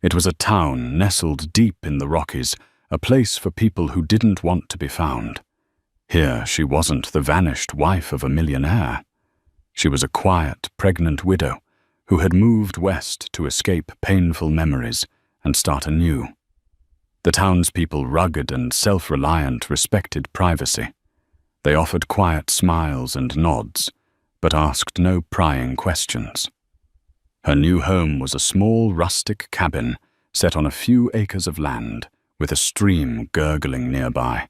It was a town nestled deep in the Rockies, a place for people who didn't want to be found. Here she wasn't the vanished wife of a millionaire. She was a quiet, pregnant widow who had moved west to escape painful memories and start anew. The townspeople, rugged and self-reliant, respected privacy. They offered quiet smiles and nods, but asked no prying questions. Her new home was a small rustic cabin set on a few acres of land, with a stream gurgling nearby,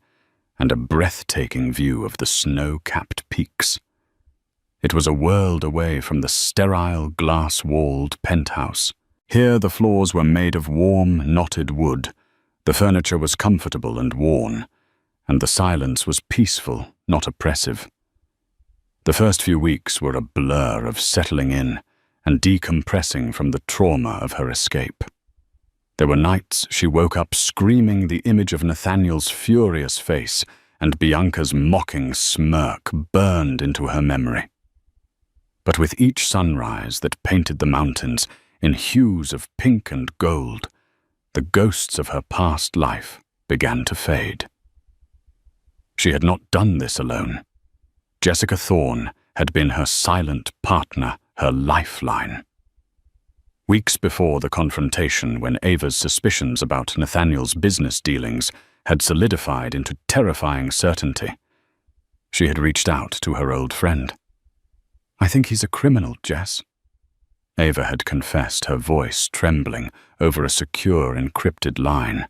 and a breathtaking view of the snow-capped peaks. It was a world away from the sterile, glass-walled penthouse. Here the floors were made of warm, knotted wood, the furniture was comfortable and worn, and the silence was peaceful, not oppressive. The first few weeks were a blur of settling in and decompressing from the trauma of her escape. There were nights she woke up screaming the image of Nathaniel's furious face, and Bianca's mocking smirk burned into her memory. But with each sunrise that painted the mountains in hues of pink and gold, the ghosts of her past life began to fade. She had not done this alone. Jessica Thorne had been her silent partner, her lifeline. Weeks before the confrontation, when Ava's suspicions about Nathaniel's business dealings had solidified into terrifying certainty, she had reached out to her old friend. "I think he's a criminal, Jess." Ava had confessed, her voice trembling over a secure, encrypted line.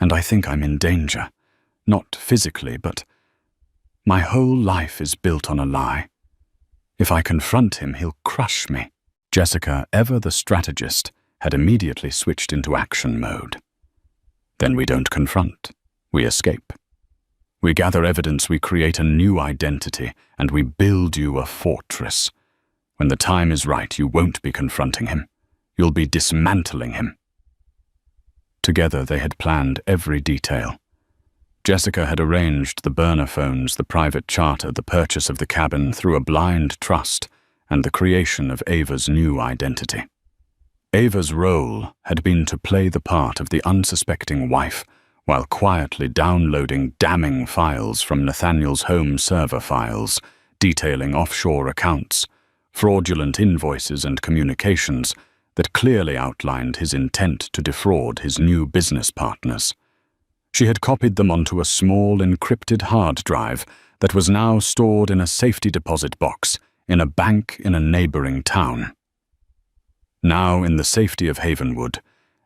"And I think I'm in danger. Not physically, but my whole life is built on a lie. If I confront him, he'll crush me." Jessica, ever the strategist, had immediately switched into action mode. "Then we don't confront. We escape. We gather evidence, we create a new identity, and we build you a fortress. When the time is right, you won't be confronting him. You'll be dismantling him." Together they had planned every detail. Jessica had arranged the burner phones, the private charter, the purchase of the cabin through a blind trust, and the creation of Ava's new identity. Ava's role had been to play the part of the unsuspecting wife while quietly downloading damning files from Nathaniel's home server files, detailing offshore accounts, fraudulent invoices and communications that clearly outlined his intent to defraud his new business partners. She had copied them onto a small encrypted hard drive that was now stored in a safety deposit box in a bank in a neighboring town. Now, in the safety of Havenwood,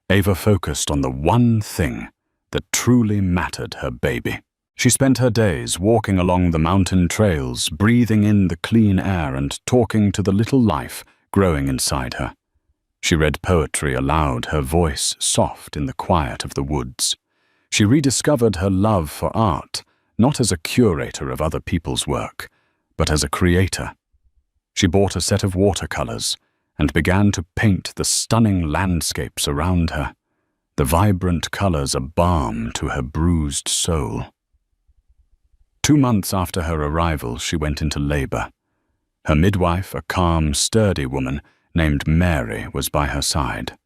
Ava focused on the one thing that truly mattered: her baby. She spent her days walking along the mountain trails, breathing in the clean air and talking to the little life growing inside her. She read poetry aloud, her voice soft in the quiet of the woods. She rediscovered her love for art, not as a curator of other people's work, but as a creator. She bought a set of watercolors and began to paint the stunning landscapes around her, the vibrant colors a balm to her bruised soul. 2 months after her arrival, she went into labor. Her midwife, a calm, sturdy woman named Mary, was by her side.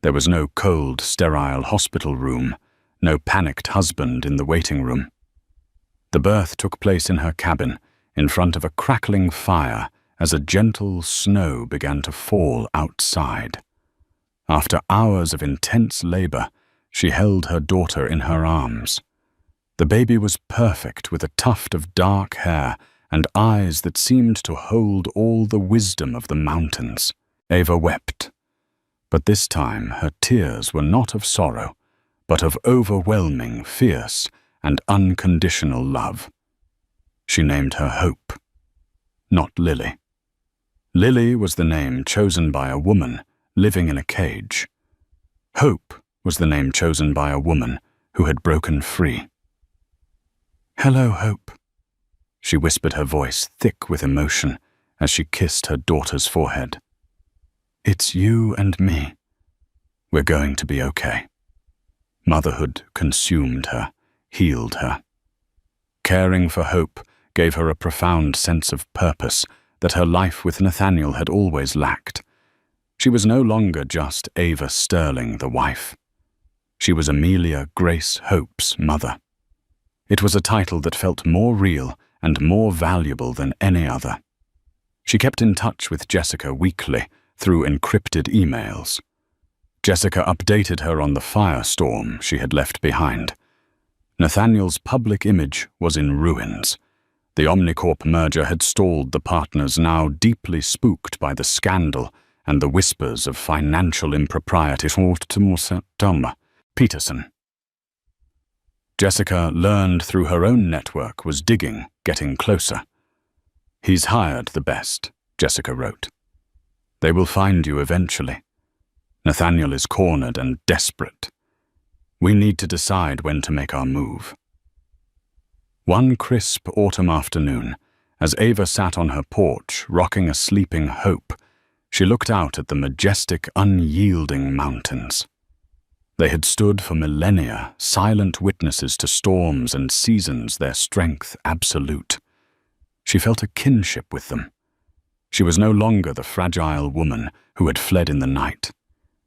There was no cold, sterile hospital room, no panicked husband in the waiting room. The birth took place in her cabin, in front of a crackling fire, as a gentle snow began to fall outside. After hours of intense labor, she held her daughter in her arms. The baby was perfect, with a tuft of dark hair and eyes that seemed to hold all the wisdom of the mountains. Ava wept, but this time her tears were not of sorrow, but of overwhelming, fierce, and unconditional love. She named her Hope, not Lily. Lily was the name chosen by a woman living in a cage. Hope was the name chosen by a woman who had broken free. "Hello, Hope," she whispered, her voice thick with emotion as she kissed her daughter's forehead. "It's you and me. We're going to be okay." Motherhood consumed her, healed her. Caring for Hope gave her a profound sense of purpose that her life with Nathaniel had always lacked. She was no longer just Ava Sterling, the wife. She was Amelia Grace Hope's mother. It was a title that felt more real and more valuable than any other. She kept in touch with Jessica weekly through encrypted emails. Jessica updated her on the firestorm she had left behind. Nathaniel's public image was in ruins. The Omnicorp merger had stalled the partners, now deeply spooked by the scandal and the whispers of financial impropriety. Peterson. Jessica learned through her own network was digging, getting closer. "He's hired the best," Jessica wrote. "They will find you eventually. Nathaniel is cornered and desperate. We need to decide when to make our move." One crisp autumn afternoon, as Ava sat on her porch, rocking a sleeping Hope, she looked out at the majestic, unyielding mountains. They had stood for millennia, silent witnesses to storms and seasons, their strength absolute. She felt a kinship with them. She was no longer the fragile woman who had fled in the night.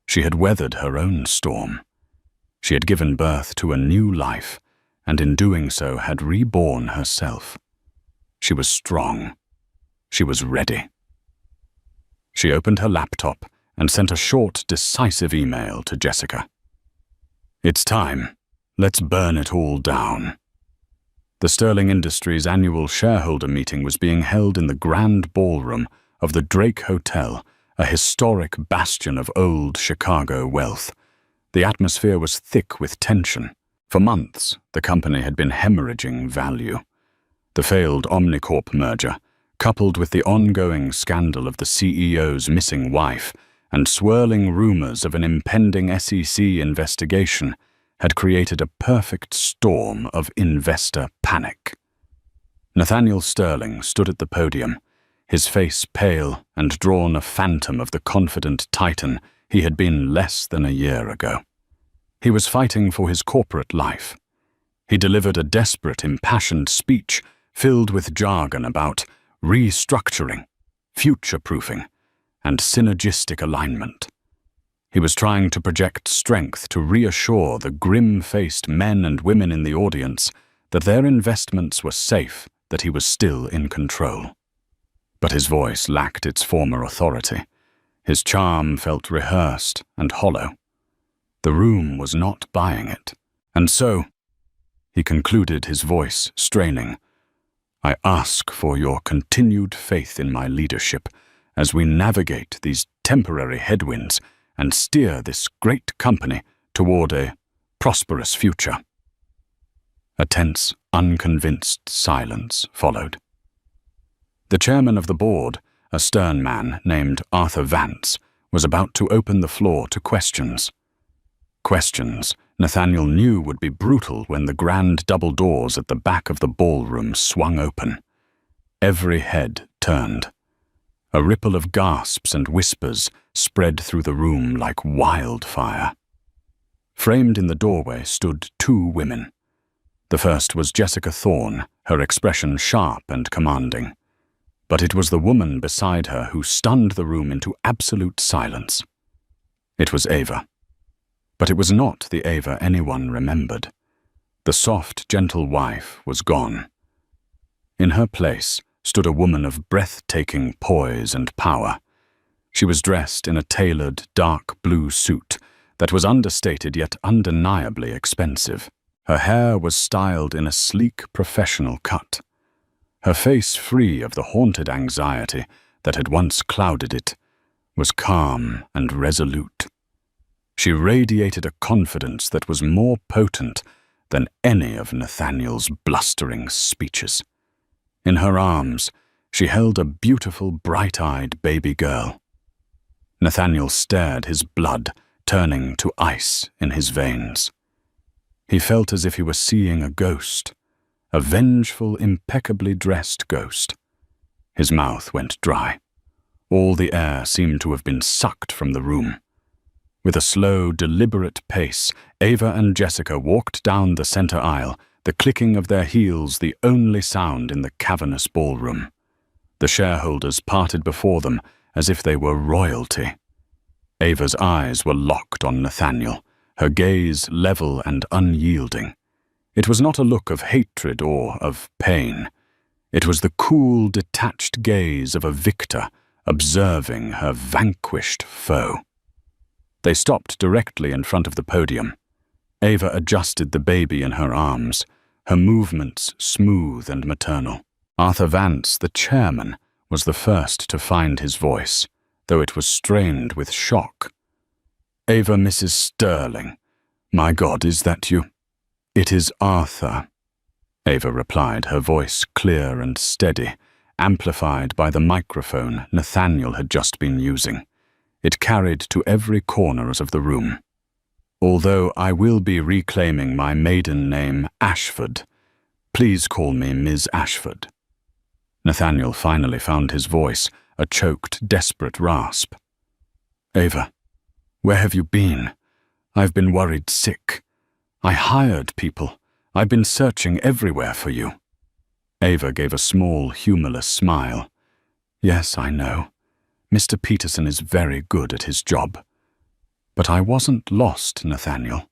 She had weathered her own storm. She had given birth to a new life, and in doing so had reborn herself. She was strong. She was ready. She opened her laptop and sent a short, decisive email to Jessica. "It's time. Let's burn it all down." The Sterling Industries annual shareholder meeting was being held in the grand ballroom of the Drake Hotel, a historic bastion of old Chicago wealth. The atmosphere was thick with tension. For months, the company had been hemorrhaging value. The failed Omnicorp merger, coupled with the ongoing scandal of the CEO's missing wife and swirling rumors of an impending SEC investigation, had created a perfect storm of investor panic. Nathaniel Sterling stood at the podium, his face pale and drawn a phantom of the confident titan he had been less than a year ago. He was fighting for his corporate life. He delivered a desperate, impassioned speech filled with jargon about restructuring, future-proofing, and synergistic alignment. He was trying to project strength to reassure the grim-faced men and women in the audience that their investments were safe, that he was still in control. But his voice lacked its former authority. His charm felt rehearsed and hollow. The room was not buying it. "And so," he concluded, his voice straining, "I ask for your continued faith in my leadership as we navigate these temporary headwinds and steer this great company toward a prosperous future." A tense, unconvinced silence followed. The chairman of the board, a stern man named Arthur Vance, was about to open the floor to questions. Questions Nathaniel knew would be brutal when the grand double doors at the back of the ballroom swung open. Every head turned. A ripple of gasps and whispers spread through the room like wildfire. Framed in the doorway stood two women. The first was Jessica Thorne, her expression sharp and commanding. But it was the woman beside her who stunned the room into absolute silence. It was Ava. But it was not the Ava anyone remembered. The soft, gentle wife was gone. In her place stood a woman of breathtaking poise and power. She was dressed in a tailored, dark blue suit that was understated yet undeniably expensive. Her hair was styled in a sleek, professional cut. Her face, free of the haunted anxiety that had once clouded it, was calm and resolute. She radiated a confidence that was more potent than any of Nathaniel's blustering speeches. In her arms, she held a beautiful, bright-eyed baby girl. Nathaniel stared, his blood turning to ice in his veins. He felt as if he were seeing a ghost, a vengeful, impeccably dressed ghost. His mouth went dry. All the air seemed to have been sucked from the room. With a slow, deliberate pace, Ava and Jessica walked down the center aisle, the clicking of their heels the only sound in the cavernous ballroom. The shareholders parted before them as if they were royalty. Ava's eyes were locked on Nathaniel, her gaze level and unyielding. It was not a look of hatred or of pain. It was the cool, detached gaze of a victor observing her vanquished foe. They stopped directly in front of the podium. Ava adjusted the baby in her arms, her movements smooth and maternal. Arthur Vance, the chairman, was the first to find his voice, though it was strained with shock. "Ava, Mrs. Sterling. My God, is that you?" "It is Arthur," Ava replied, her voice clear and steady, amplified by the microphone Nathaniel had just been using. It carried to every corner of the room. "Although I will be reclaiming my maiden name, Ashford, please call me Ms. Ashford." Nathaniel finally found his voice, a choked, desperate rasp. "Ava, where have you been? I've been worried sick. I hired people. I've been searching everywhere for you." Ava gave a small, humorless smile. "Yes, I know. Mr. Peterson is very good at his job. But I wasn't lost, Nathaniel.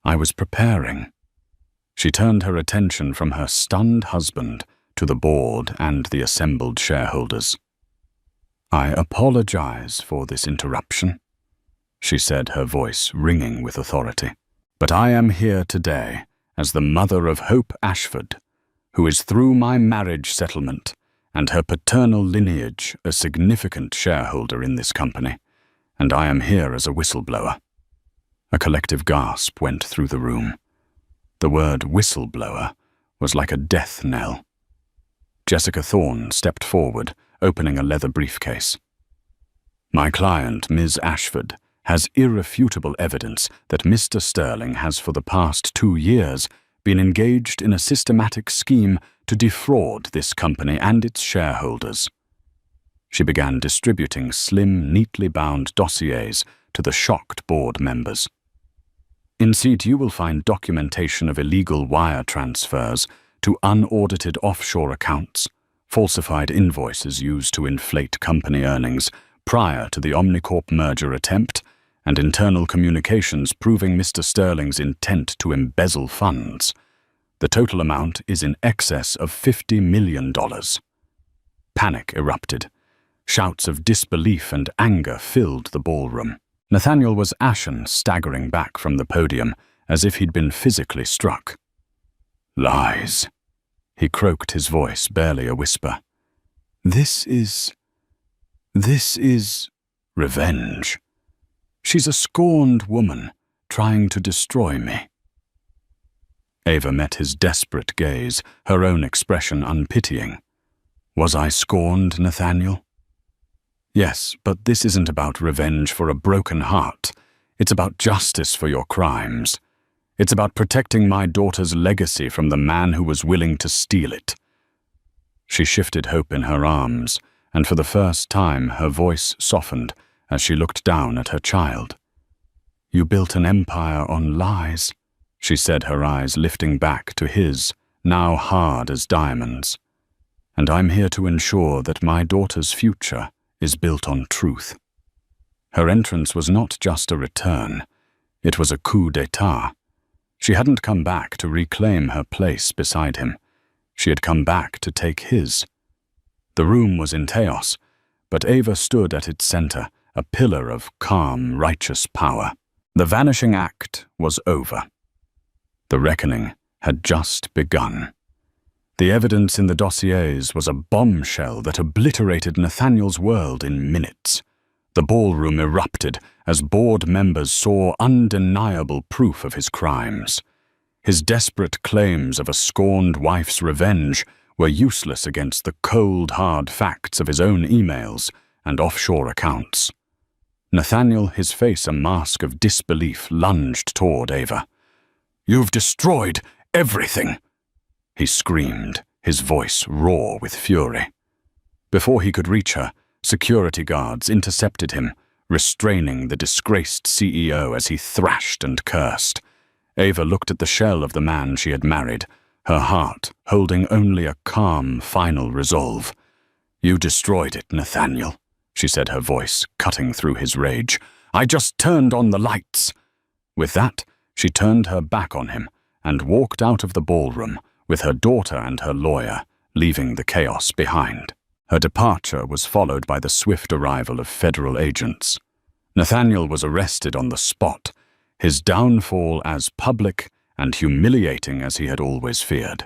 I was preparing." She turned her attention from her stunned husband to the board and the assembled shareholders. "I apologize for this interruption," she said, her voice ringing with authority. "But I am here today as the mother of Hope Ashford, who is through my marriage settlement and her paternal lineage a significant shareholder in this company, and I am here as a whistleblower." A collective gasp went through the room. The word whistleblower was like a death knell. Jessica Thorne stepped forward, opening a leather briefcase. "My client, Ms. Ashford, has irrefutable evidence that Mr. Sterling has for the past 2 years been engaged in a systematic scheme to defraud this company and its shareholders." She began distributing slim, neatly bound dossiers to the shocked board members. "In seat you will find documentation of illegal wire transfers to unaudited offshore accounts, falsified invoices used to inflate company earnings prior to the Omnicorp merger attempt, and internal communications proving Mr. Sterling's intent to embezzle funds. The total amount is in excess of $50 million. Panic erupted. Shouts of disbelief and anger filled the ballroom. Nathaniel was ashen, staggering back from the podium, as if he'd been physically struck. "Lies," he croaked, his voice barely a whisper. This is revenge. She's a scorned woman, trying to destroy me." Ava met his desperate gaze, her own expression unpitying. "Was I scorned, Nathaniel?" "Yes, but this isn't about revenge for a broken heart. It's about justice for your crimes. It's about protecting my daughter's legacy from the man who was willing to steal it." She shifted hope in her arms, and for the first time her voice softened as she looked down at her child. "You built an empire on lies," she said, her eyes lifting back to his, now hard as diamonds. "And I'm here to ensure that my daughter's future is built on truth." Her entrance was not just a return, it was a coup d'etat. She hadn't come back to reclaim her place beside him. She had come back to take his. The room was in chaos, but Ava stood at its center, a pillar of calm, righteous power. The vanishing act was over. The reckoning had just begun. The evidence in the dossiers was a bombshell that obliterated Nathaniel's world in minutes. The ballroom erupted as board members saw undeniable proof of his crimes. His desperate claims of a scorned wife's revenge were useless against the cold, hard facts of his own emails and offshore accounts. Nathaniel, his face a mask of disbelief, lunged toward Ava. "You've destroyed everything!" he screamed, his voice raw with fury. Before he could reach her, security guards intercepted him, restraining the disgraced CEO as he thrashed and cursed. Ava looked at the shell of the man she had married, her heart holding only a calm, final resolve. "You destroyed it, Nathaniel," she said, her voice cutting through his rage. "I just turned on the lights." With that, she turned her back on him and walked out of the ballroom with her daughter and her lawyer, leaving the chaos behind. Her departure was followed by the swift arrival of federal agents. Nathaniel was arrested on the spot, his downfall as public and humiliating as he had always feared.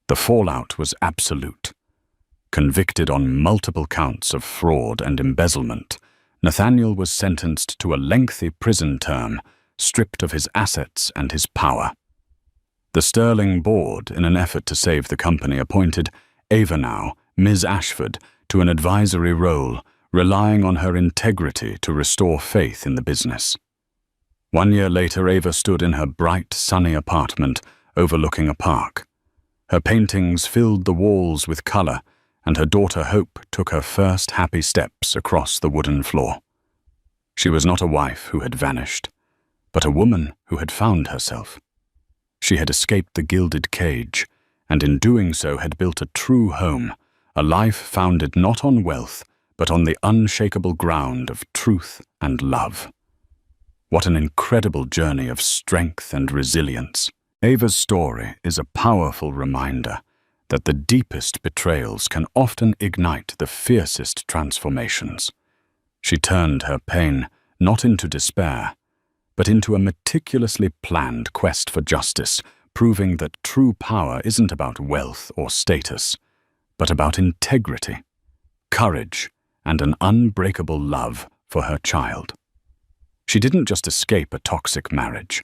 The fallout was absolute. Convicted on multiple counts of fraud and embezzlement, Nathaniel was sentenced to a lengthy prison term, stripped of his assets and his power. The Sterling board, in an effort to save the company, appointed Ava, now Ms. Ashford, to an advisory role, relying on her integrity to restore faith in the business. 1 year later, Ava stood in her bright, sunny apartment overlooking a park. Her paintings filled the walls with color, and her daughter Hope took her first happy steps across the wooden floor. She was not a wife who had vanished, but a woman who had found herself. She had escaped the gilded cage, and in doing so had built a true home, a life founded not on wealth, but on the unshakable ground of truth and love. What an incredible journey of strength and resilience. Ava's story is a powerful reminder that the deepest betrayals can often ignite the fiercest transformations. She turned her pain not into despair, but into a meticulously planned quest for justice, proving that true power isn't about wealth or status, but about integrity, courage, and an unbreakable love for her child. She didn't just escape a toxic marriage.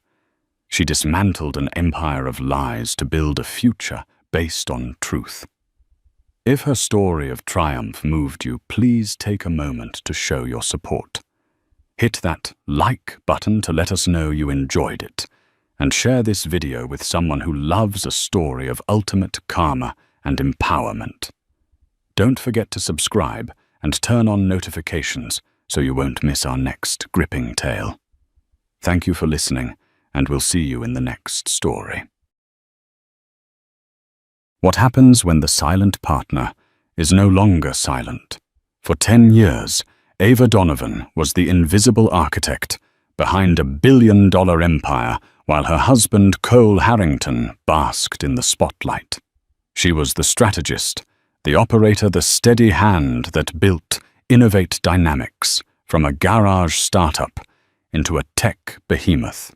She dismantled an empire of lies to build a future based on truth. If her story of triumph moved you, please take a moment to show your support. Hit that like button to let us know you enjoyed it, and share this video with someone who loves a story of ultimate karma and empowerment. Don't forget to subscribe and turn on notifications so you won't miss our next gripping tale. Thank you for listening, and we'll see you in the next story. What happens when the silent partner is no longer silent? For 10 years, Ava Donovan was the invisible architect behind a billion-dollar empire, while her husband Cole Harrington basked in the spotlight. She was the strategist, the operator, the steady hand that built Innovate Dynamics from a garage startup into a tech behemoth.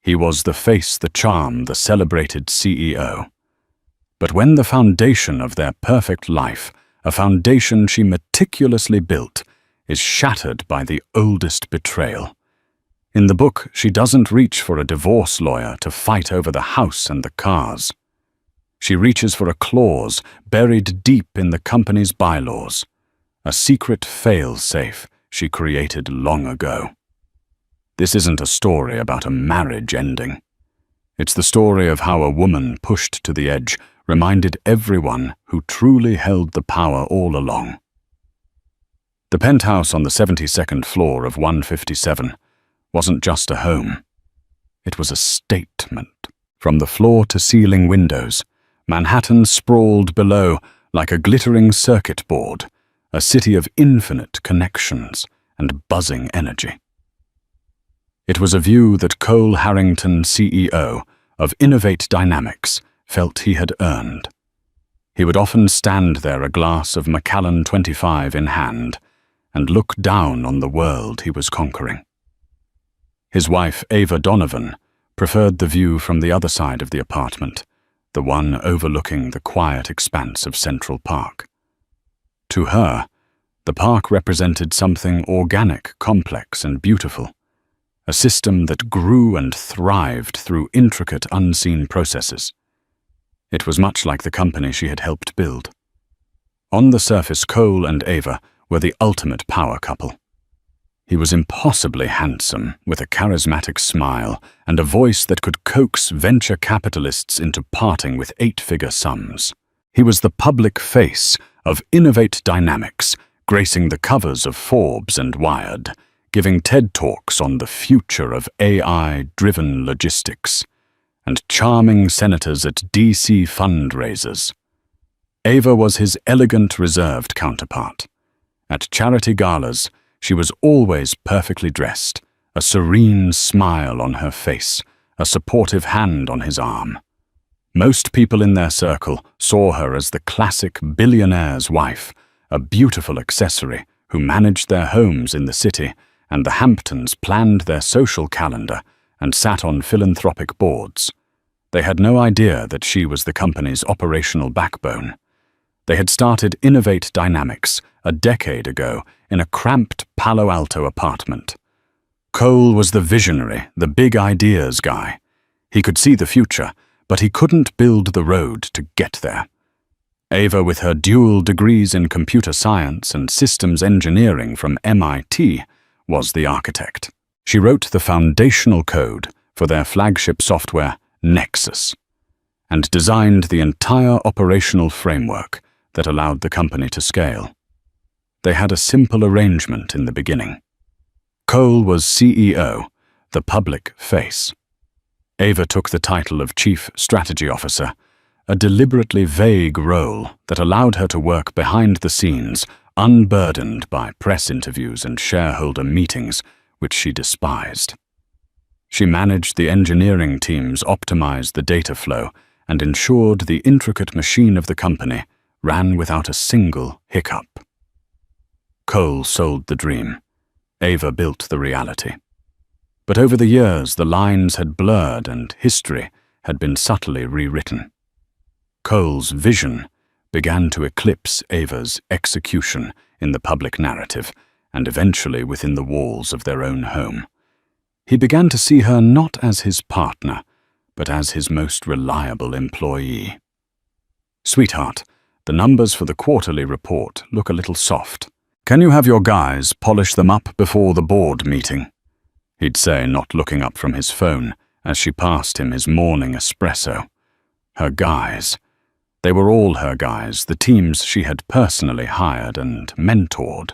He was the face, the charm, the celebrated CEO. But when the foundation of their perfect life, a foundation she meticulously built, is shattered by the oldest betrayal. In the book, she doesn't reach for a divorce lawyer to fight over the house and the cars. She reaches for a clause buried deep in the company's bylaws, a secret fail-safe she created long ago. This isn't a story about a marriage ending. It's the story of how a woman pushed to the edge reminded everyone who truly held the power all along. The penthouse on the 72nd floor of 157 wasn't just a home. It was a statement. From the floor-to-ceiling windows, Manhattan sprawled below like a glittering circuit board, a city of infinite connections and buzzing energy. It was a view that Cole Harrington, CEO of Innovate Dynamics, felt he had earned. He would often stand there, a glass of Macallan 25 in hand, and look down on the world he was conquering. His wife, Ava Donovan, preferred the view from the other side of the apartment, the one overlooking the quiet expanse of Central Park. To her, the park represented something organic, complex, and beautiful, a system that grew and thrived through intricate, unseen processes. It was much like the company she had helped build. On the surface, Cole and Ava were the ultimate power couple. He was impossibly handsome, with a charismatic smile and a voice that could coax venture capitalists into parting with 8-figure sums. He was the public face of Innovate Dynamics, gracing the covers of Forbes and Wired, giving TED Talks on the future of AI-driven logistics, and charming senators at DC fundraisers. Ava was his elegant, reserved counterpart. At charity galas, she was always perfectly dressed, a serene smile on her face, a supportive hand on his arm. Most people in their circle saw her as the classic billionaire's wife, a beautiful accessory who managed their homes in the city, and the Hamptons planned their social calendar and sat on philanthropic boards. They had no idea that she was the company's operational backbone. They had started Innovate Dynamics a decade ago in a cramped Palo Alto apartment. Cole was the visionary, the big ideas guy. He could see the future, but he couldn't build the road to get there. Ava, with her dual degrees in computer science and systems engineering from MIT, was the architect. She wrote the foundational code for their flagship software, Nexus, and designed the entire operational framework that allowed the company to scale. They had a simple arrangement in the beginning. Cole was CEO, the public face. Ava took the title of Chief Strategy Officer, a deliberately vague role that allowed her to work behind the scenes, unburdened by press interviews and shareholder meetings, which she despised. She managed the engineering teams, optimized the data flow, and ensured the intricate machine of the company ran without a single hiccup. Cole sold the dream. Ava built the reality. But over the years, the lines had blurred and history had been subtly rewritten. Cole's vision began to eclipse Ava's execution in the public narrative and eventually within the walls of their own home. He began to see her not as his partner, but as his most reliable employee. "Sweetheart, the numbers for the quarterly report look a little soft. Can you have your guys polish them up before the board meeting?" he'd say, not looking up from his phone as she passed him his morning espresso. Her guys. They were all her guys, the teams she had personally hired and mentored.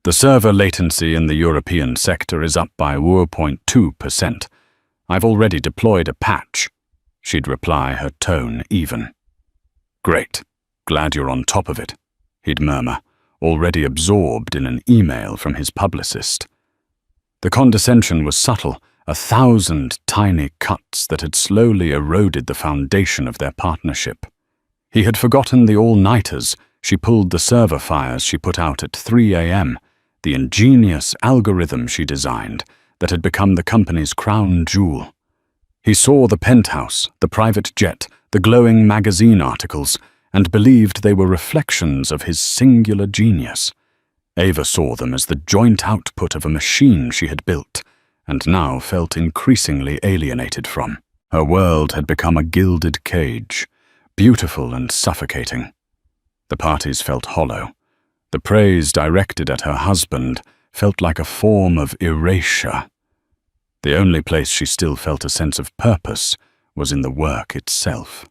"The server latency in the European sector is up by 0.2%. I've already deployed a patch," she'd reply, her tone even. "Great. Glad you're on top of it," he'd murmur, already absorbed in an email from his publicist. The condescension was subtle, 1,000 tiny cuts that had slowly eroded the foundation of their partnership. He had forgotten the all-nighters she pulled, the server fires she put out at 3 a.m., the ingenious algorithm she designed that had become the company's crown jewel. He saw the penthouse, the private jet, the glowing magazine articles, and believed they were reflections of his singular genius. Ava saw them as the joint output of a machine she had built, and now felt increasingly alienated from. Her world had become a gilded cage, beautiful and suffocating. The parties felt hollow. The praise directed at her husband felt like a form of erasure. The only place she still felt a sense of purpose was in the work itself.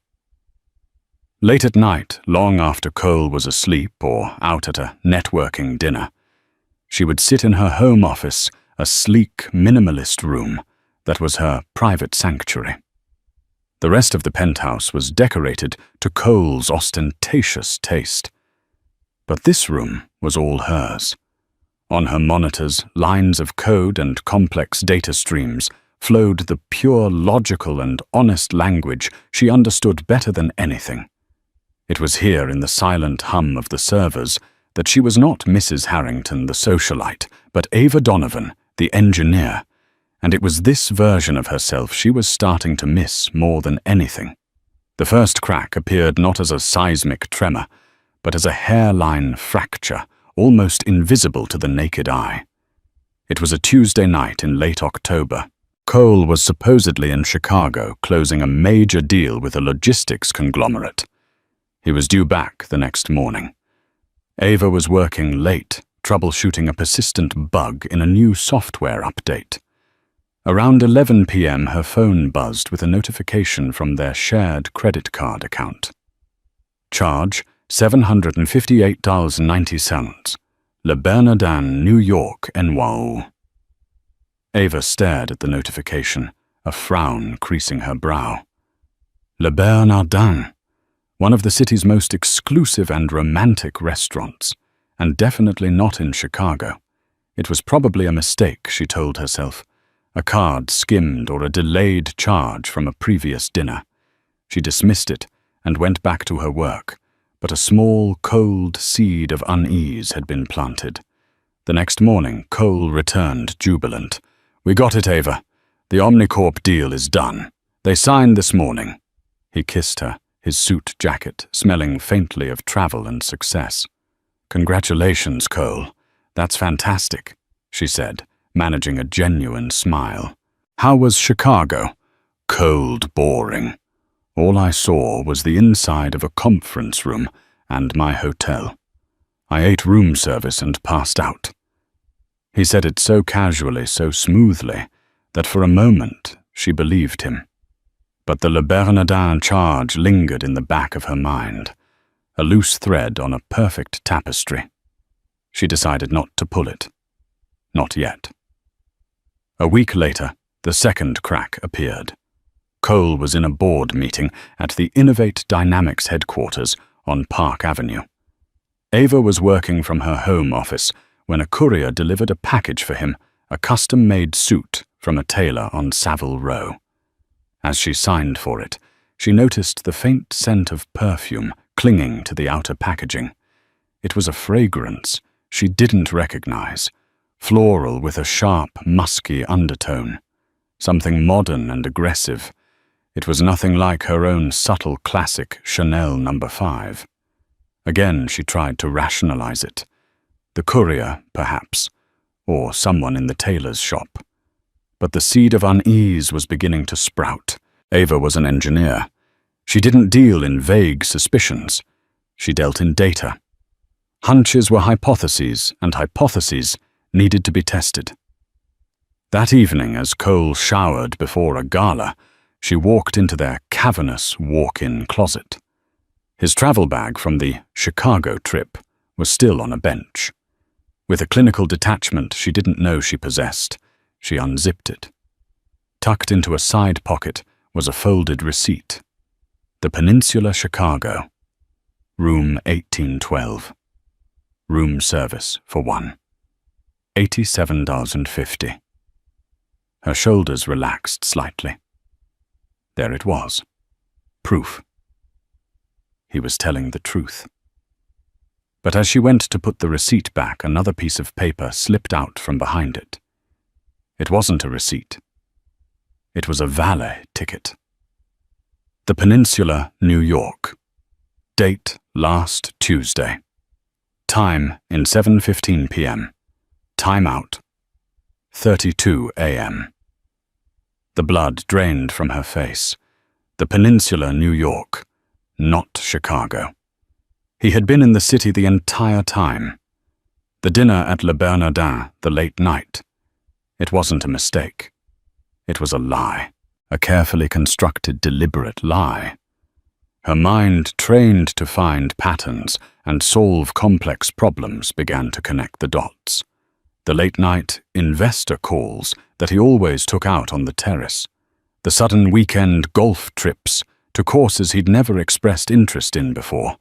Late at night, long after Cole was asleep or out at a networking dinner, she would sit in her home office, a sleek, minimalist room that was her private sanctuary. The rest of the penthouse was decorated to Cole's ostentatious taste. But this room was all hers. On her monitors, lines of code and complex data streams flowed the pure, logical and honest language she understood better than anything. It was here in the silent hum of the servers that she was not Mrs. Harrington, the socialite, but Ava Donovan, the engineer, and it was this version of herself she was starting to miss more than anything. The first crack appeared not as a seismic tremor, but as a hairline fracture, almost invisible to the naked eye. It was a Tuesday night in late October. Cole was supposedly in Chicago closing a major deal with a logistics conglomerate. He was due back the next morning. Ava was working late, troubleshooting a persistent bug in a new software update. Around 11 p.m., her phone buzzed with a notification from their shared credit card account. Charge $758.90. Le Bernardin, New York, NY. Ava stared at the notification, a frown creasing her brow. Le Bernardin. one of the city's most exclusive and romantic restaurants, and definitely not in Chicago. It was probably a mistake, she told herself, a card skimmed or a delayed charge from a previous dinner. She dismissed it and went back to her work, but a small, cold seed of unease had been planted. The next morning, Cole returned jubilant. "We got it, Ava. The Omnicorp deal is done. They signed this morning." He kissed her, his suit jacket smelling faintly of travel and success. "Congratulations, Cole. That's fantastic," she said, managing a genuine smile. "How was Chicago?" "Cold, boring. All I saw was the inside of a conference room and my hotel. I ate room service and passed out." He said it so casually, so smoothly, that for a moment she believed him. But the Le Bernardin charge lingered in the back of her mind, a loose thread on a perfect tapestry. She decided not to pull it. Not yet. A week later, the second crack appeared. Cole was in a board meeting at the Innovate Dynamics headquarters on Park Avenue. Ava was working from her home office when a courier delivered a package for him, a custom-made suit from a tailor on Savile Row. As she signed for it, she noticed the faint scent of perfume clinging to the outer packaging. It was a fragrance she didn't recognize, floral with a sharp, musky undertone. Something modern and aggressive. It was nothing like her own subtle classic Chanel No. 5. Again, she tried to rationalize it. The courier, perhaps, or someone in the tailor's shop. But the seed of unease was beginning to sprout. Ava was an engineer. She didn't deal in vague suspicions. She dealt in data. Hunches were hypotheses, and hypotheses needed to be tested. That evening, as Cole showered before a gala, she walked into their cavernous walk-in closet. His travel bag from the Chicago trip was still on a bench. With a clinical detachment she didn't know she possessed, she unzipped it. Tucked into a side pocket was a folded receipt. The Peninsula Chicago. Room 1812. Room service for one. $87.50. Her shoulders relaxed slightly. There it was. Proof. He was telling the truth. But as she went to put the receipt back, another piece of paper slipped out from behind it. It wasn't a receipt. It was a valet ticket. The Peninsula, New York. Date last Tuesday. Time in 7:15 p.m. Time out 32 a.m. The blood drained from her face. The Peninsula, New York, not Chicago. He had been in the city the entire time. The dinner at Le Bernardin, the late night. It wasn't a mistake. It was a lie, a carefully constructed, deliberate lie. Her mind, trained to find patterns and solve complex problems, began to connect the dots. The late-night investor calls that he always took out on the terrace. The sudden weekend golf trips to courses he'd never expressed interest in before.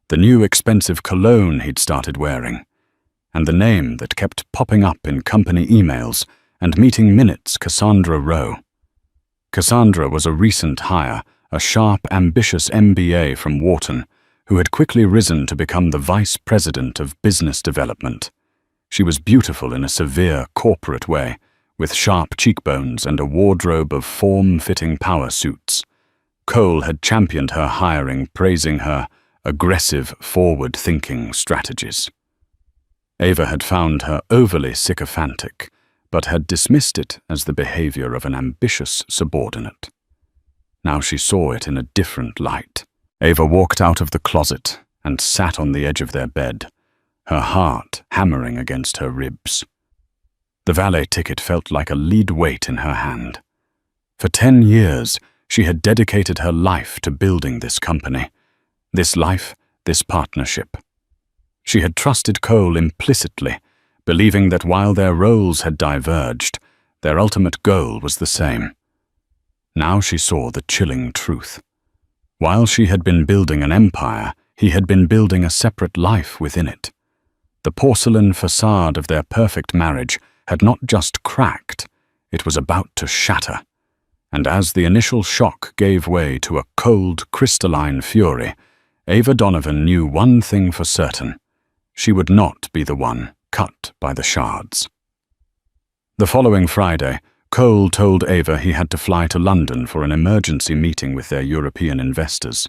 The new expensive cologne he'd started wearing. And the name that kept popping up in company emails and meeting minutes, Cassandra Rowe. Cassandra was a recent hire, a sharp, ambitious MBA from Wharton, who had quickly risen to become the vice president of business development. She was beautiful in a severe corporate way, with sharp cheekbones and a wardrobe of form-fitting power suits. Cole had championed her hiring, praising her aggressive, forward-thinking strategies. Ava had found her overly sycophantic, but had dismissed it as the behavior of an ambitious subordinate. Now she saw it in a different light. Ava walked out of the closet and sat on the edge of their bed, her heart hammering against her ribs. The valet ticket felt like a lead weight in her hand. For 10 years, she had dedicated her life to building this company, this life, this partnership. She had trusted Cole implicitly, believing that while their roles had diverged, their ultimate goal was the same. Now she saw the chilling truth. While she had been building an empire, he had been building a separate life within it. The porcelain facade of their perfect marriage had not just cracked, it was about to shatter. And as the initial shock gave way to a cold, crystalline fury, Ava Donovan knew one thing for certain: she would not be the one cut by the shards. The following Friday, Cole told Ava he had to fly to London for an emergency meeting with their European investors.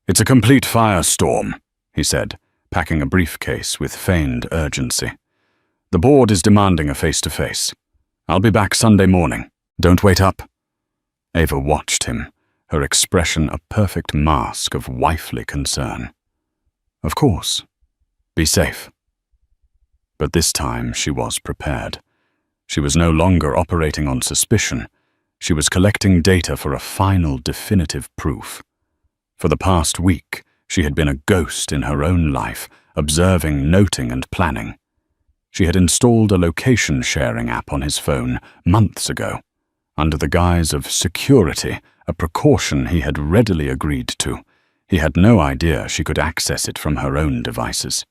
"It's a complete firestorm," he said, packing a briefcase with feigned urgency. "The board is demanding a face-to-face. I'll be back Sunday morning. Don't wait up." Ava watched him, her expression a perfect mask of wifely concern. "Of course. Be safe." But this time she was prepared. She was no longer operating on suspicion. She was collecting data for a final definitive proof. For the past week, she had been a ghost in her own life, observing, noting, and planning. She had installed a location-sharing app on his phone months ago, under the guise of security, a precaution he had readily agreed to. He had no idea she could access it from her own devices.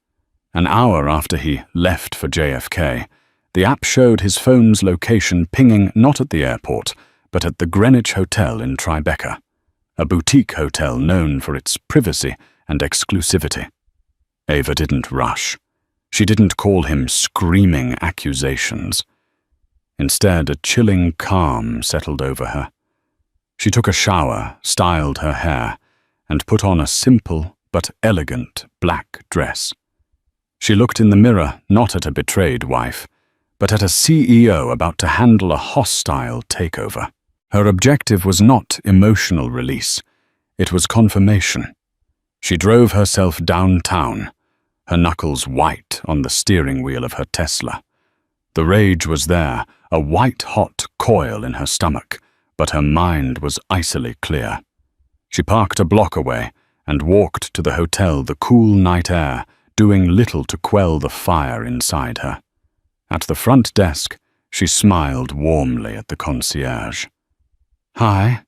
An hour after he left for JFK, the app showed his phone's location pinging not at the airport, but at the Greenwich Hotel in Tribeca, a boutique hotel known for its privacy and exclusivity. Ava didn't rush. She didn't call him screaming accusations. Instead, a chilling calm settled over her. She took a shower, styled her hair, and put on a simple but elegant black dress. She looked in the mirror not at a betrayed wife, but at a CEO about to handle a hostile takeover. Her objective was not emotional release, it was confirmation. She drove herself downtown, her knuckles white on the steering wheel of her Tesla. The rage was there, a white-hot coil in her stomach, but her mind was icily clear. She parked a block away and walked to the hotel, the cool night air doing little to quell the fire inside her. At the front desk, she smiled warmly at the concierge. "Hi.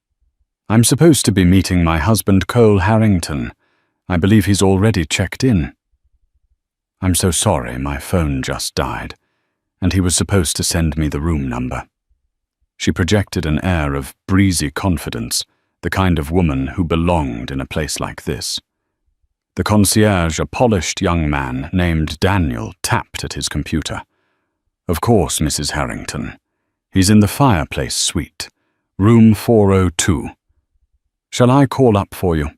I'm supposed to be meeting my husband Cole Harrington. I believe he's already checked in." "I'm so sorry, my phone just died, and he was supposed to send me the room number." She projected an air of breezy confidence, the kind of woman who belonged in a place like this. The concierge, a polished young man named Daniel, tapped at his computer. "Of course, Mrs. Harrington. He's in the fireplace suite, room 402. Shall I call up for you?"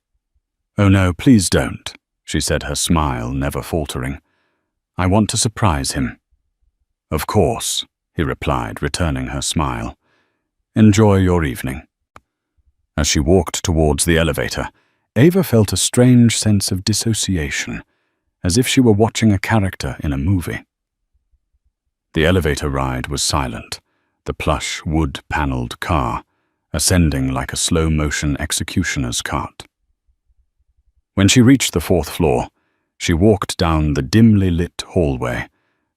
"Oh no, please don't," she said, her smile never faltering. "I want to surprise him." "Of course," he replied, returning her smile. "Enjoy your evening." As she walked towards the elevator, Ava felt a strange sense of dissociation, as if she were watching a character in a movie. The elevator ride was silent, the plush, wood-paneled car, ascending like a slow-motion executioner's cart. When she reached the 4th floor, she walked down the dimly lit hallway,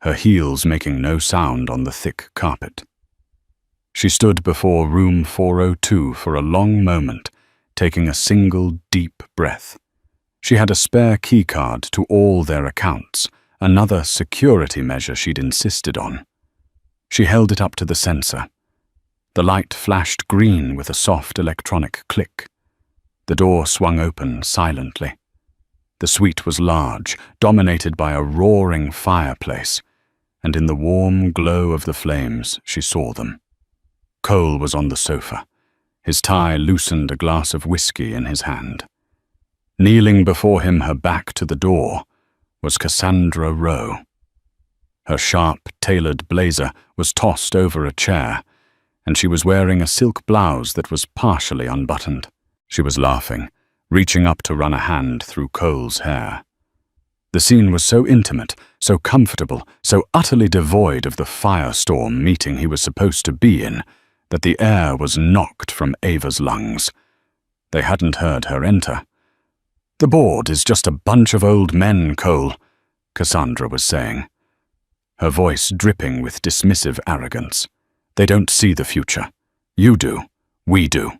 her heels making no sound on the thick carpet. She stood before room 402 for a long moment, taking a single deep breath. She had a spare keycard to all their accounts, another security measure she'd insisted on. She held it up to the sensor. The light flashed green with a soft electronic click. The door swung open silently. The suite was large, dominated by a roaring fireplace, and in the warm glow of the flames she saw them. Cole was on the sofa. His tie loosened, a glass of whiskey in his hand. Kneeling before him, her back to the door, was Cassandra Rowe. Her sharp, tailored blazer was tossed over a chair, and she was wearing a silk blouse that was partially unbuttoned. She was laughing, reaching up to run a hand through Cole's hair. The scene was so intimate, so comfortable, so utterly devoid of the firestorm meeting he was supposed to be in, that the air was knocked from Ava's lungs. They hadn't heard her enter. "The board is just a bunch of old men, Cole," Cassandra was saying, her voice dripping with dismissive arrogance. "They don't see the future. You do. We do."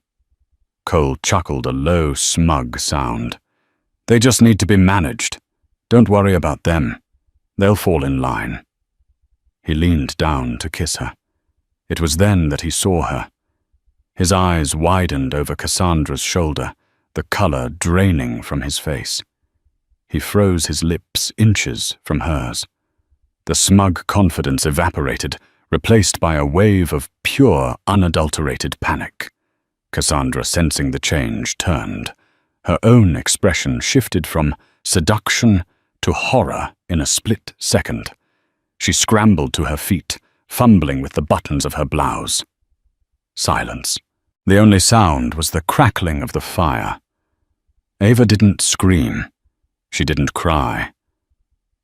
Cole chuckled a low, smug sound. "They just need to be managed. Don't worry about them. They'll fall in line." He leaned down to kiss her. It was then that he saw her. His eyes widened over Cassandra's shoulder, the color draining from his face. He froze his lips inches from hers. The smug confidence evaporated, replaced by a wave of pure, unadulterated panic. Cassandra, sensing the change, turned. Her own expression shifted from seduction to horror in a split second. She scrambled to her feet, fumbling with the buttons of her blouse. Silence. The only sound was the crackling of the fire. Ava didn't scream. She didn't cry.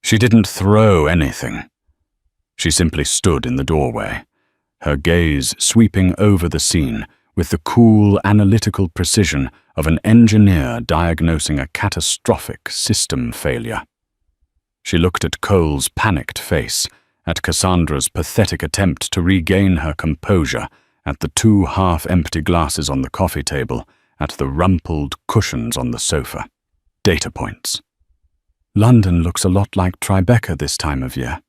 She didn't throw anything. She simply stood in the doorway, her gaze sweeping over the scene with the cool, analytical precision of an engineer diagnosing a catastrophic system failure. She looked at Cole's panicked face, at Cassandra's pathetic attempt to regain her composure, at the 2 half-empty glasses on the coffee table, at the rumpled cushions on the sofa. Data points. "London looks a lot like Tribeca this time of year,"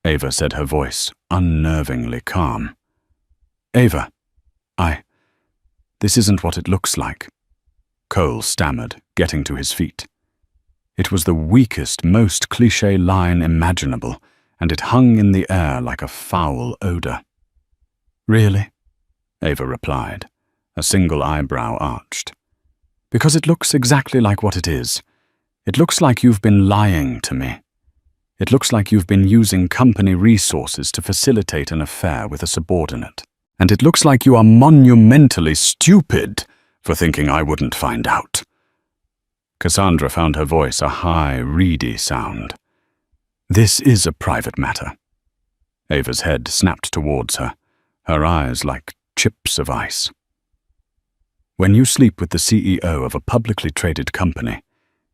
Ava said, her voice unnervingly calm. "Ava, this isn't what it looks like," Cole stammered, getting to his feet. It was the weakest, most cliché line imaginable, and it hung in the air like a foul odor. "Really?" Ava replied, a single eyebrow arched. "Because it looks exactly like what it is. It looks like you've been lying to me. It looks like you've been using company resources to facilitate an affair with a subordinate. And it looks like you are monumentally stupid for thinking I wouldn't find out." Cassandra found her voice a high, reedy sound. "This is a private matter." Ava's head snapped towards her, her eyes like chips of ice. "When you sleep with the CEO of a publicly traded company,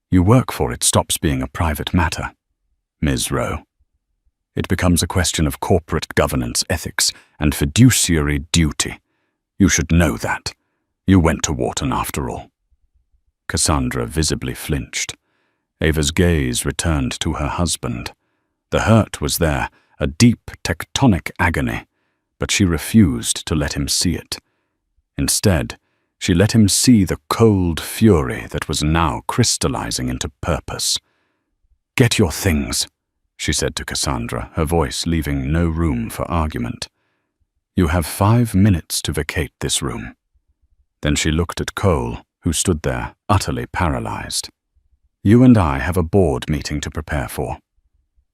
your work for it stops being a private matter, Ms. Rowe. It becomes a question of corporate governance, ethics, and fiduciary duty. You should know that. You went to Wharton after all." Cassandra visibly flinched. Ava's gaze returned to her husband. The hurt was there, a deep, tectonic agony, but she refused to let him see it. Instead, she let him see the cold fury that was now crystallizing into purpose. "Get your things," she said to Cassandra, her voice leaving no room for argument. "You have 5 minutes to vacate this room." Then she looked at Cole, who stood there, utterly paralyzed. "You and I have a board meeting to prepare for."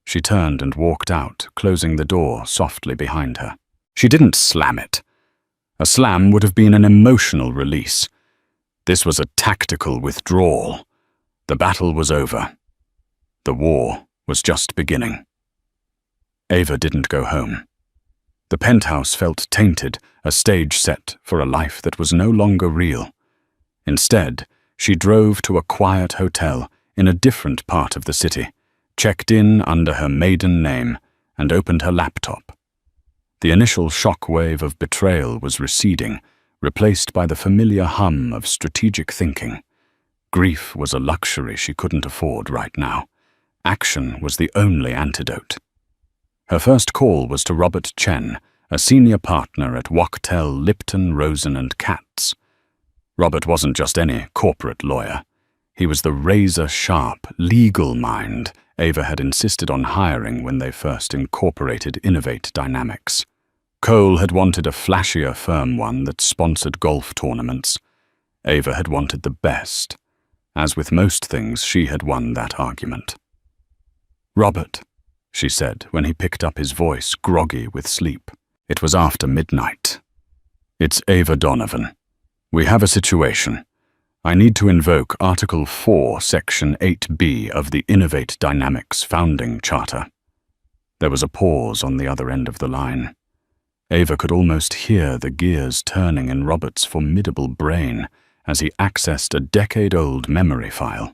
She turned and walked out, closing the door softly behind her. She didn't slam it. A slam would have been an emotional release. This was a tactical withdrawal. The battle was over. The war was just beginning. Ava didn't go home. The penthouse felt tainted, a stage set for a life that was no longer real. Instead, she drove to a quiet hotel in a different part of the city, checked in under her maiden name, and opened her laptop. The initial shockwave of betrayal was receding, replaced by the familiar hum of strategic thinking. Grief was a luxury she couldn't afford right now. Action was the only antidote. Her first call was to Robert Chen, a senior partner at Wachtell, Lipton, Rosen and Katz. Robert wasn't just any corporate lawyer. He was the razor-sharp, legal mind Ava had insisted on hiring when they first incorporated Innovate Dynamics. Cole had wanted a flashier firm one that sponsored golf tournaments. Ava had wanted the best. As with most things, she had won that argument. "Robert," she said when he picked up his voice, groggy with sleep. It was after midnight. "It's Ava Donovan. We have a situation. I need to invoke Article 4, Section 8B of the Innovate Dynamics Founding Charter." There was a pause on the other end of the line. Ava could almost hear the gears turning in Robert's formidable brain as he accessed a decade-old memory file.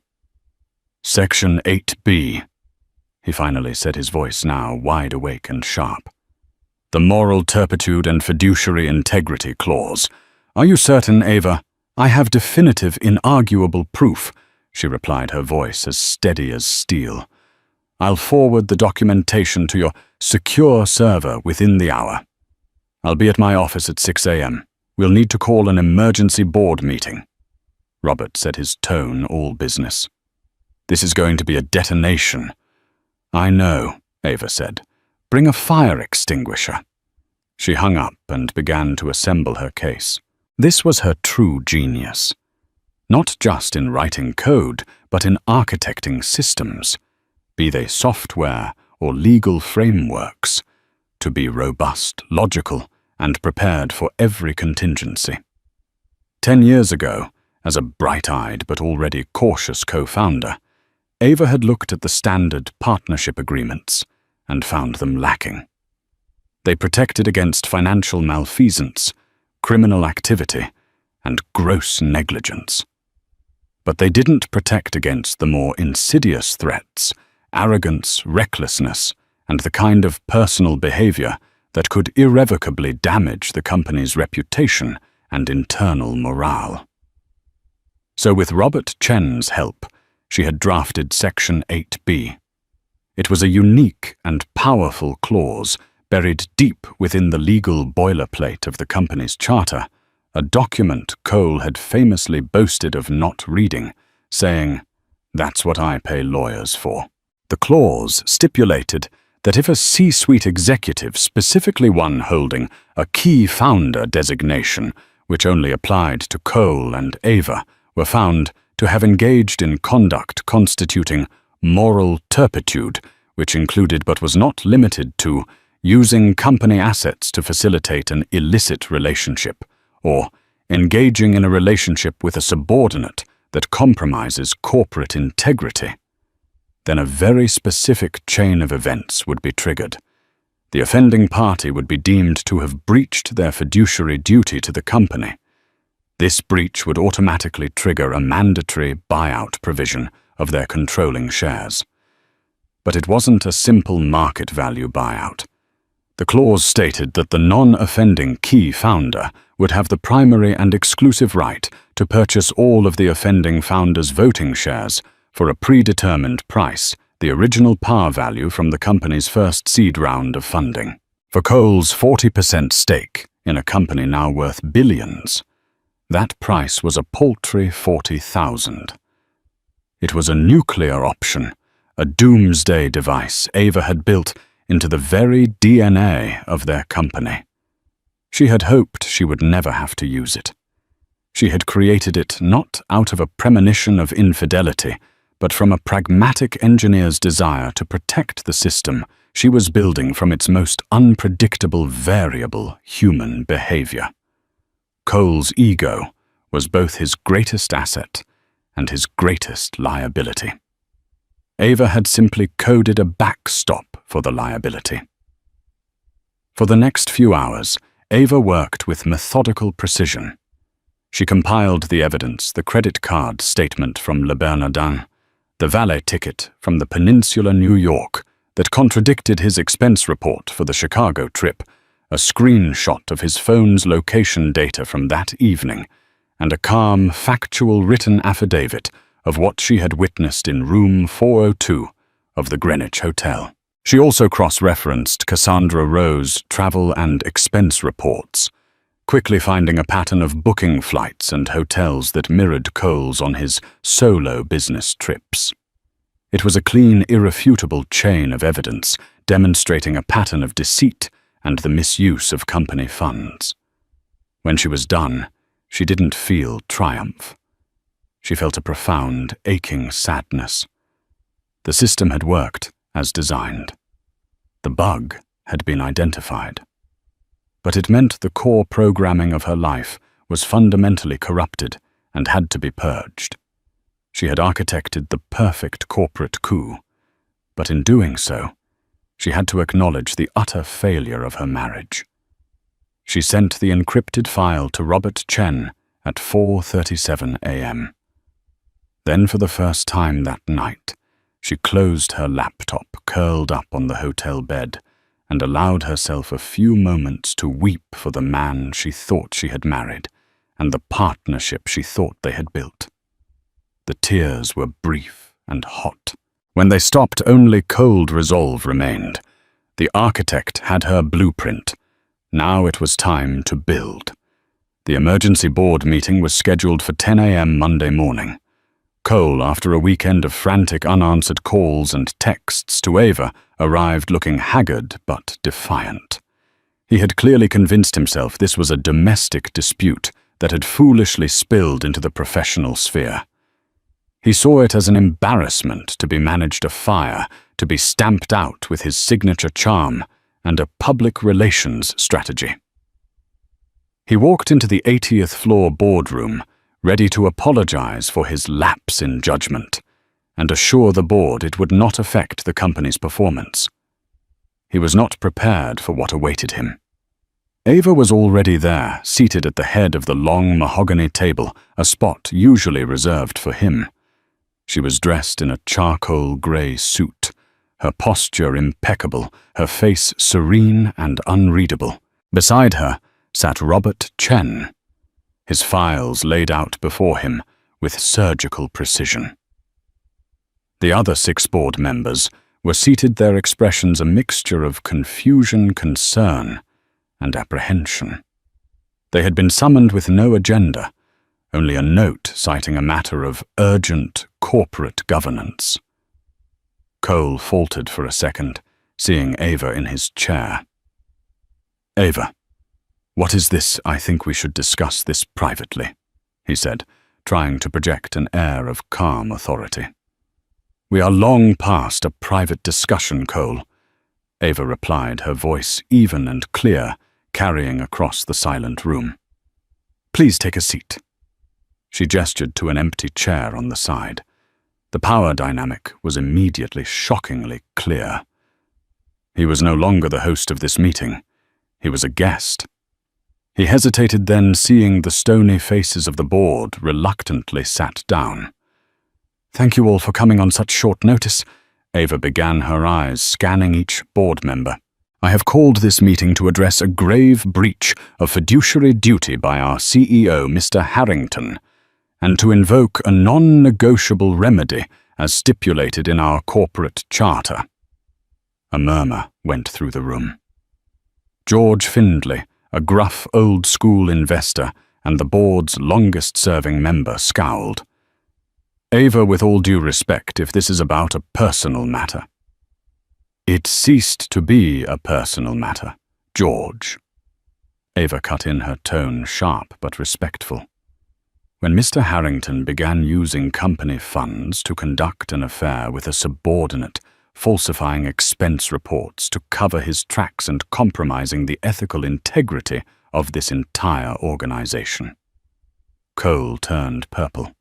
"Section 8B. He finally said, his voice now wide awake and sharp. "The moral turpitude and fiduciary integrity clause. Are you certain, Ava? "I have definitive, inarguable proof," she replied, her voice as steady as steel. "I'll forward the documentation to your secure server within the hour. I'll be at my office at 6 a.m. We'll need to call an emergency board meeting." Robert said, his tone all business. "This is going to be a detonation." "I know," Ava said. "Bring a fire extinguisher." She hung up and began to assemble her case. This was her true genius. Not just in writing code, but in architecting systems, be they software or legal frameworks, to be robust, logical, and prepared for every contingency. 10 years ago, as a bright-eyed but already cautious co-founder, Ava had looked at the standard partnership agreements and found them lacking. They protected against financial malfeasance, criminal activity, and gross negligence. But they didn't protect against the more insidious threats, arrogance, recklessness, and the kind of personal behavior that could irrevocably damage the company's reputation and internal morale. So with Robert Chen's help, she had drafted Section 8B. It was a unique and powerful clause buried deep within the legal boilerplate of the company's charter, a document Cole had famously boasted of not reading, saying, "That's what I pay lawyers for." The clause stipulated that if a C-suite executive, specifically one holding a key founder designation, which only applied to Cole and Ava, were found to have engaged in conduct constituting moral turpitude, which included but was not limited to using company assets to facilitate an illicit relationship, or engaging in a relationship with a subordinate that compromises corporate integrity, then a very specific chain of events would be triggered. The offending party would be deemed to have breached their fiduciary duty to the company. This breach would automatically trigger a mandatory buyout provision of their controlling shares. But it wasn't a simple market value buyout. The clause stated that the non-offending key founder would have the primary and exclusive right to purchase all of the offending founder's voting shares for a predetermined price, the original par value from the company's first seed round of funding. For Cole's 40% stake in a company now worth billions, that price was a paltry $40,000. It was a nuclear option, a doomsday device Ava had built into the very DNA of their company. She had hoped she would never have to use it. She had created it not out of a premonition of infidelity, but from a pragmatic engineer's desire to protect the system she was building from its most unpredictable variable human behavior. Cole's ego was both his greatest asset and his greatest liability. Ava had simply coded a backstop for the liability. For the next few hours, Ava worked with methodical precision. She compiled the evidence, the credit card statement from Le Bernardin, the valet ticket from the Peninsula, New York, that contradicted his expense report for the Chicago trip, a screenshot of his phone's location data from that evening, and a calm, factual written affidavit of what she had witnessed in room 402 of the Greenwich Hotel. She also cross-referenced Cassandra Rowe's travel and expense reports, quickly finding a pattern of booking flights and hotels that mirrored Cole's on his solo business trips. It was a clean, irrefutable chain of evidence demonstrating a pattern of deceit and the misuse of company funds. When she was done, she didn't feel triumph. She felt a profound, aching sadness. The system had worked as designed. The bug had been identified. But it meant the core programming of her life was fundamentally corrupted and had to be purged. She had architected the perfect corporate coup, but in doing so, she had to acknowledge the utter failure of her marriage. She sent the encrypted file to Robert Chen at 4:37 a.m. Then for the first time that night, she closed her laptop, curled up on the hotel bed, and allowed herself a few moments to weep for the man she thought she had married and the partnership she thought they had built. The tears were brief and hot. When they stopped, only cold resolve remained. The architect had her blueprint. Now it was time to build. The emergency board meeting was scheduled for 10 a.m. Monday morning. Cole, after a weekend of frantic unanswered calls and texts to Ava, arrived looking haggard but defiant. He had clearly convinced himself this was a domestic dispute that had foolishly spilled into the professional sphere. He saw it as an embarrassment to be managed afire, to be stamped out with his signature charm and a public relations strategy. He walked into the 80th floor boardroom, ready to apologize for his lapse in judgment, and assure the board it would not affect the company's performance. He was not prepared for what awaited him. Ava was already there, seated at the head of the long mahogany table, a spot usually reserved for him. She was dressed in a charcoal grey suit, her posture impeccable, her face serene and unreadable. Beside her sat Robert Chen, his files laid out before him with surgical precision. The other 6 board members were seated, their expressions a mixture of confusion, concern, and apprehension. They had been summoned with no agenda, only a note citing a matter of urgent corporate governance. Cole faltered for a second, seeing Ava in his chair. "Ava, what is this? I think we should discuss this privately," he said, trying to project an air of calm authority. "We are long past a private discussion, Cole," Ava replied, her voice even and clear, carrying across the silent room. "Please take a seat." She gestured to an empty chair on the side. The power dynamic was immediately shockingly clear. He was no longer the host of this meeting. He was a guest. He hesitated, then, seeing the stony faces of the board, reluctantly sat down. "Thank you all for coming on such short notice," Ava began, her eyes scanning each board member. "I have called this meeting to address a grave breach of fiduciary duty by our CEO, Mr. Harrington, and to invoke a non-negotiable remedy as stipulated in our corporate charter." A murmur went through the room. George Findlay, a gruff old-school investor and the board's longest-serving member, scowled. "Ava, with all due respect, if this is about a personal matter." "It ceased to be a personal matter, George." Ava cut in, her tone sharp but respectful. "When Mr. Harrington began using company funds to conduct an affair with a subordinate, falsifying expense reports to cover his tracks and compromising the ethical integrity of this entire organization." Cole turned purple.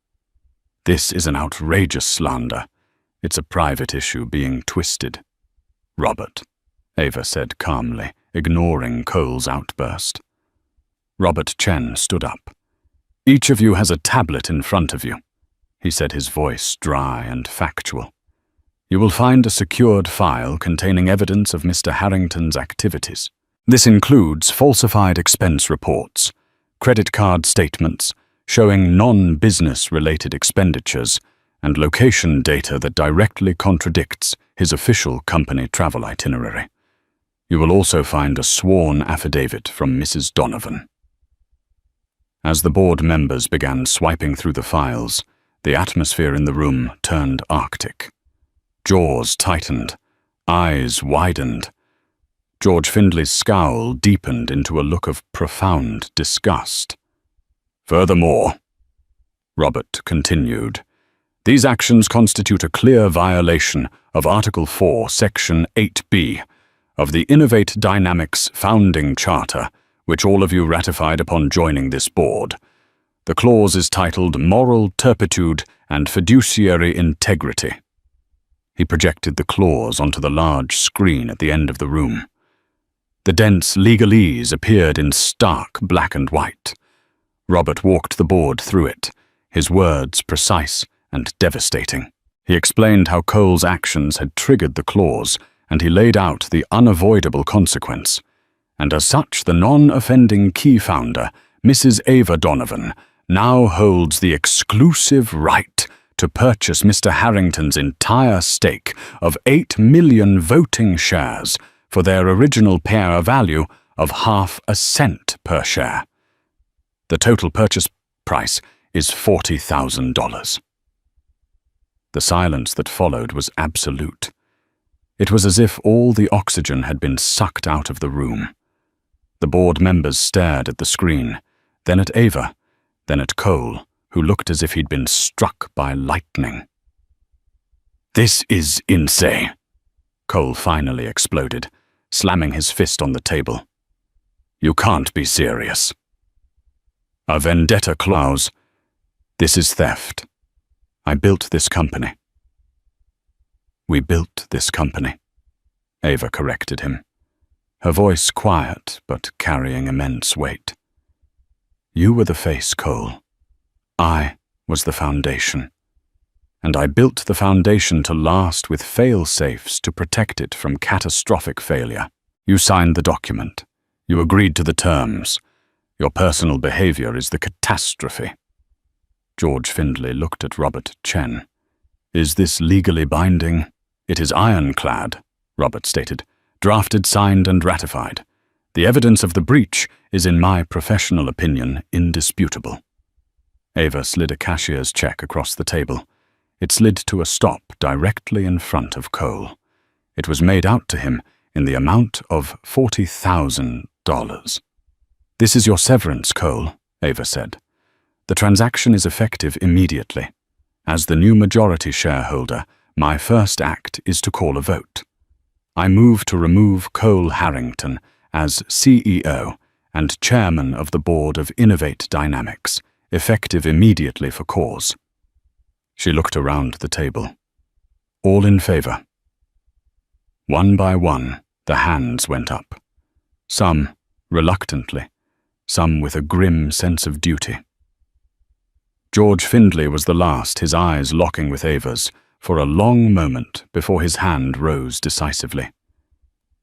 "This is an outrageous slander. It's a private issue being twisted." "Robert," Ava said calmly, ignoring Cole's outburst. Robert Chen stood up. "Each of you has a tablet in front of you," he said, his voice dry and factual. "You will find a secured file containing evidence of Mr. Harrington's activities. This includes falsified expense reports, credit card statements showing non-business-related expenditures, and location data that directly contradicts his official company travel itinerary. You will also find a sworn affidavit from Mrs. Donovan." As the board members began swiping through the files, the atmosphere in the room turned arctic. Jaws tightened, eyes widened. George Findlay's scowl deepened into a look of profound disgust. "Furthermore," Robert continued, "these actions constitute a clear violation of Article 4, Section 8B of the Innovate Dynamics Founding Charter, which all of you ratified upon joining this board. The clause is titled Moral Turpitude and Fiduciary Integrity." He projected the clause onto the large screen at the end of the room. The dense legalese appeared in stark black and white. Robert walked the board through it, his words precise and devastating. He explained how Cole's actions had triggered the clause, and he laid out the unavoidable consequence. And as such, the non-offending key founder Mrs. Ava Donovan, now holds the exclusive right to purchase Mr. Harrington's entire stake of 8 million voting shares for their original pair value of half a cent per share. The total purchase price is $40,000. The silence that followed was absolute. It was as if all the oxygen had been sucked out of the room. The board members stared at the screen, then at Ava, then at Cole, who looked as if he'd been struck by lightning. "This is insane," Cole finally exploded, slamming his fist on the table. "You can't be serious." "A vendetta clause. This is theft. I built this company." "We built this company," Ava corrected him, her voice quiet but carrying immense weight. "You were the face, Cole. I was the foundation. And I built the foundation to last with fail-safes to protect it from catastrophic failure. You signed the document. You agreed to the terms. Your personal behavior is the catastrophe." George Findlay looked at Robert Chen. "Is this legally binding?" "It is ironclad," Robert stated. "Drafted, signed, and ratified. The evidence of the breach is, in my professional opinion, indisputable." Ava slid a cashier's check across the table. It slid to a stop directly in front of Cole. It was made out to him in the amount of $40,000. "This is your severance, Cole," Ava said. "The transaction is effective immediately. As the new majority shareholder, my first act is to call a vote. I move to remove Cole Harrington as CEO and chairman of the board of Innovate Dynamics, effective immediately for cause." She looked around the table. "All in favor?" One by one, the hands went up. Some reluctantly, some with a grim sense of duty. George Findlay was the last, his eyes locking with Ava's, for a long moment before his hand rose decisively.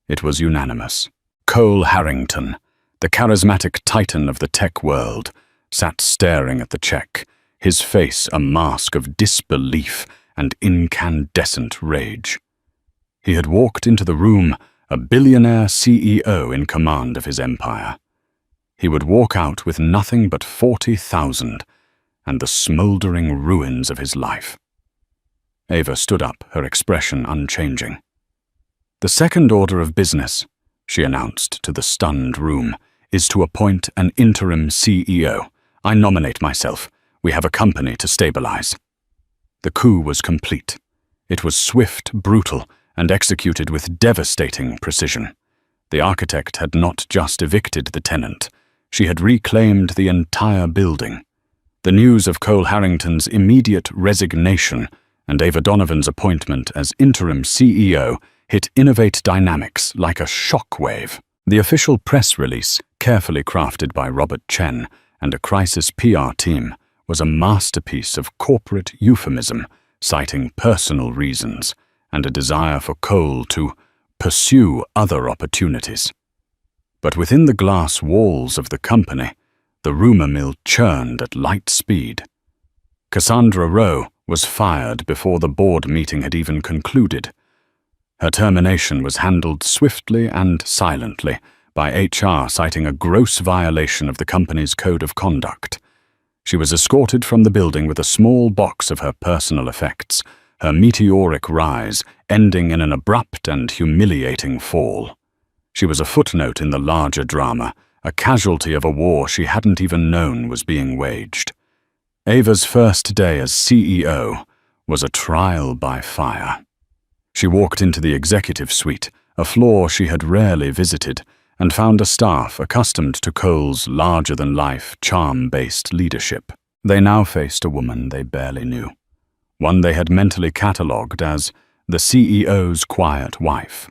It was unanimous. Cole Harrington, the charismatic titan of the tech world, sat staring at the check, his face a mask of disbelief and incandescent rage. He had walked into the room a billionaire CEO in command of his empire. He would walk out with nothing but 40,000 and the smouldering ruins of his life. Ava stood up, her expression unchanging. "The second order of business," she announced to the stunned room, "is to appoint an interim CEO. I nominate myself. We have a company to stabilize." The coup was complete. It was swift, brutal, and executed with devastating precision. The architect had not just evicted the tenant. She had reclaimed the entire building. The news of Cole Harrington's immediate resignation and Ava Donovan's appointment as interim CEO hit Innovate Dynamics like a shockwave. The official press release, carefully crafted by Robert Chen and a crisis PR team, was a masterpiece of corporate euphemism, citing personal reasons and a desire for Cole to pursue other opportunities. But within the glass walls of the company, the rumor mill churned at light speed. Cassandra Rowe was fired before the board meeting had even concluded. Her termination was handled swiftly and silently, by HR citing a gross violation of the company's code of conduct. She was escorted from the building with a small box of her personal effects, her meteoric rise ending in an abrupt and humiliating fall. She was a footnote in the larger drama, a casualty of a war she hadn't even known was being waged. Ava's first day as CEO was a trial by fire. She walked into the executive suite, a floor she had rarely visited, and found a staff accustomed to Cole's larger-than-life, charm-based leadership. They now faced a woman they barely knew, one they had mentally catalogued as the CEO's quiet wife.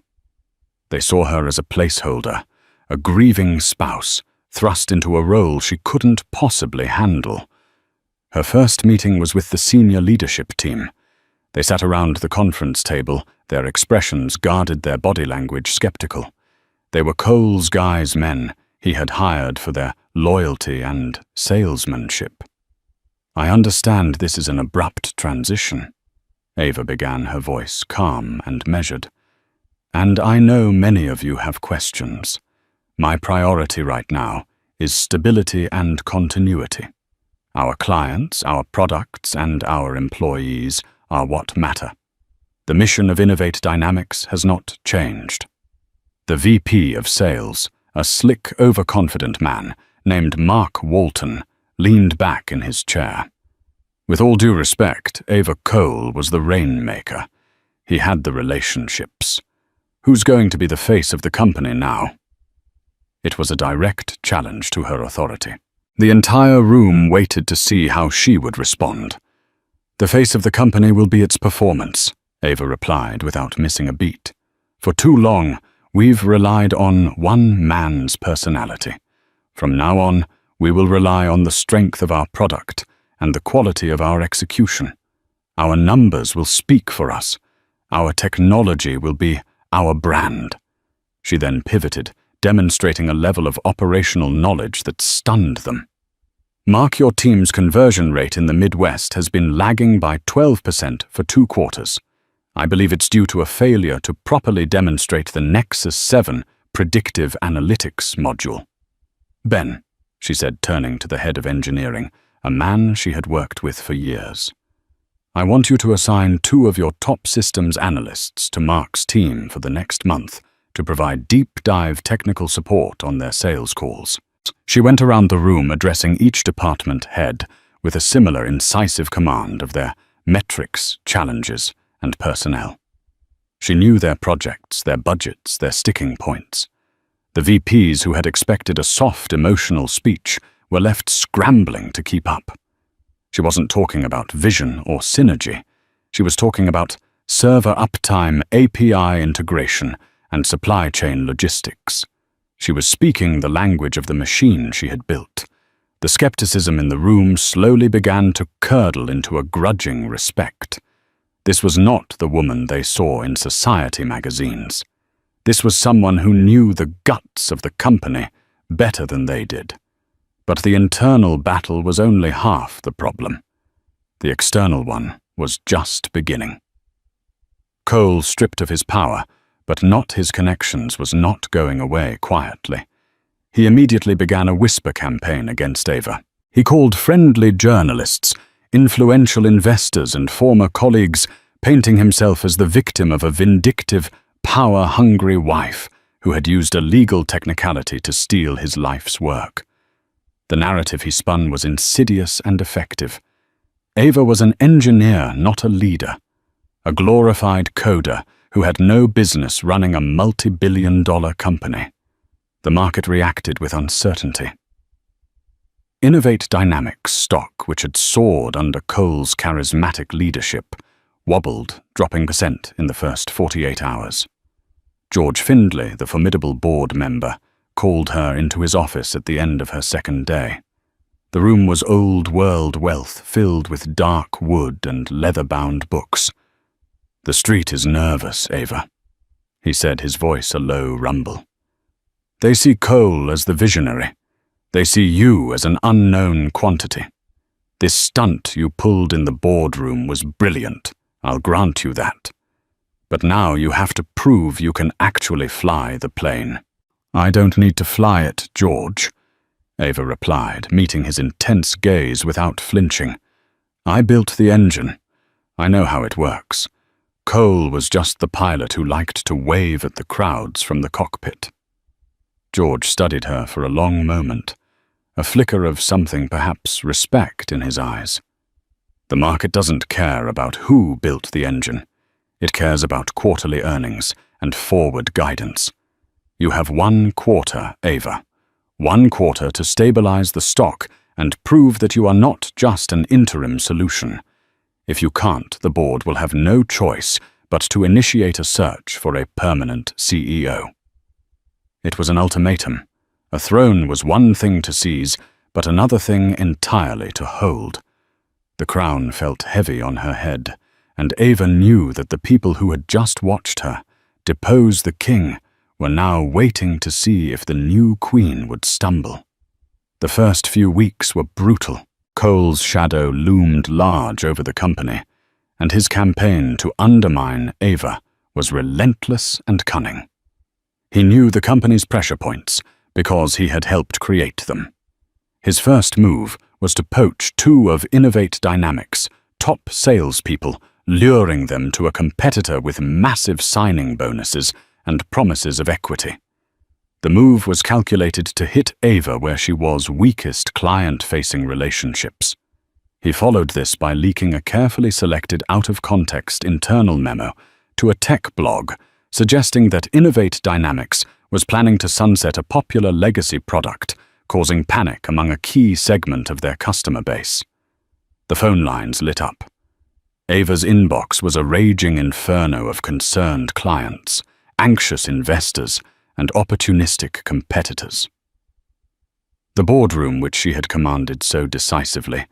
They saw her as a placeholder, a grieving spouse, thrust into a role she couldn't possibly handle. Her first meeting was with the senior leadership team. They sat around the conference table, their expressions guarded their body language skeptical. They were Cole's guys men he had hired for their loyalty, and salesmanship. "I understand this is an abrupt transition," Ava began, her voice calm and measured. "And I know many of you have questions. My priority right now is stability and continuity. Our clients, our products, and our employees are what matter. The mission of Innovate Dynamics has not changed." The VP of Sales, a slick, overconfident man named Mark Walton, leaned back in his chair. With all due respect, Ava Cole was the rainmaker. He had the relationships. Who's going to be the face of the company now? It was a direct challenge to her authority. The entire room waited to see how she would respond. "The face of the company will be its performance," Ava replied without missing a beat. "For too long, we've relied on one man's personality. From now on, we will rely on the strength of our product and the quality of our execution. Our numbers will speak for us. Our technology will be our brand." She then pivoted, demonstrating a level of operational knowledge that stunned them. "Mark, your team's conversion rate in the Midwest has been lagging by 12% for 2 quarters. I believe it's due to a failure to properly demonstrate the Nexus 7 predictive analytics module." "Ben," she said, turning to the head of engineering, a man she had worked with for years, "I want you to assign 2 of your top systems analysts to Mark's team for the next month to provide deep-dive technical support on their sales calls." She went around the room addressing each department head with a similar incisive command of their metrics, challenges, and personnel. She knew their projects, their budgets, their sticking points. The VPs who had expected a soft, emotional speech were left scrambling to keep up. She wasn't talking about vision or synergy. She was talking about server uptime, API integration, and supply chain logistics. She was speaking the language of the machine she had built. The skepticism in the room slowly began to curdle into a grudging respect. This was not the woman they saw in society magazines. This was someone who knew the guts of the company better than they did. But the internal battle was only half the problem. The external one was just beginning. Cole, stripped of his power, but not his connections, was not going away quietly. He immediately began a whisper campaign against Ava. He called friendly journalists, influential investors, and former colleagues, painting himself as the victim of a vindictive, power-hungry wife who had used a legal technicality to steal his life's work. The narrative he spun was insidious and effective. Ava was an engineer, not a leader. A glorified coder who had no business running a multi-billion-dollar company. The market reacted with uncertainty. Innovate Dynamics stock, which had soared under Cole's charismatic leadership, wobbled, dropping % in the first 48 hours. George Findlay, the formidable board member, called her into his office at the end of her second day. The room was old-world wealth filled with dark wood and leather-bound books. "The street is nervous, Ava," he said, his voice a low rumble. "They see Cole as the visionary. They see you as an unknown quantity. This stunt you pulled in the boardroom was brilliant, I'll grant you that. But now you have to prove you can actually fly the plane." "I don't need to fly it, George," Ava replied, meeting his intense gaze without flinching. "I built the engine. I know how it works. Cole was just the pilot who liked to wave at the crowds from the cockpit." George studied her for a long moment, a flicker of something, perhaps respect, in his eyes. "The market doesn't care about who built the engine. It cares about quarterly earnings and forward guidance. You have 1 quarter, Ava. 1 quarter to stabilize the stock and prove that you are not just an interim solution. If you can't, the board will have no choice but to initiate a search for a permanent CEO." It was an ultimatum. A throne was one thing to seize, but another thing entirely to hold. The crown felt heavy on her head, and Ava knew that the people who had just watched her depose the king were now waiting to see if the new queen would stumble. The first few weeks were brutal. Cole's shadow loomed large over the company, and his campaign to undermine Ava was relentless and cunning. He knew the company's pressure points because he had helped create them. His first move was to poach two of Innovate Dynamics' top salespeople, luring them to a competitor with massive signing bonuses and promises of equity. The move was calculated to hit Ava where she was weakest client-facing relationships. He followed this by leaking a carefully selected out-of-context internal memo to a tech blog suggesting that Innovate Dynamics was planning to sunset a popular legacy product, causing panic among a key segment of their customer base. The phone lines lit up. Ava's inbox was a raging inferno of concerned clients, anxious investors, and opportunistic competitors. The boardroom which she had commanded so decisively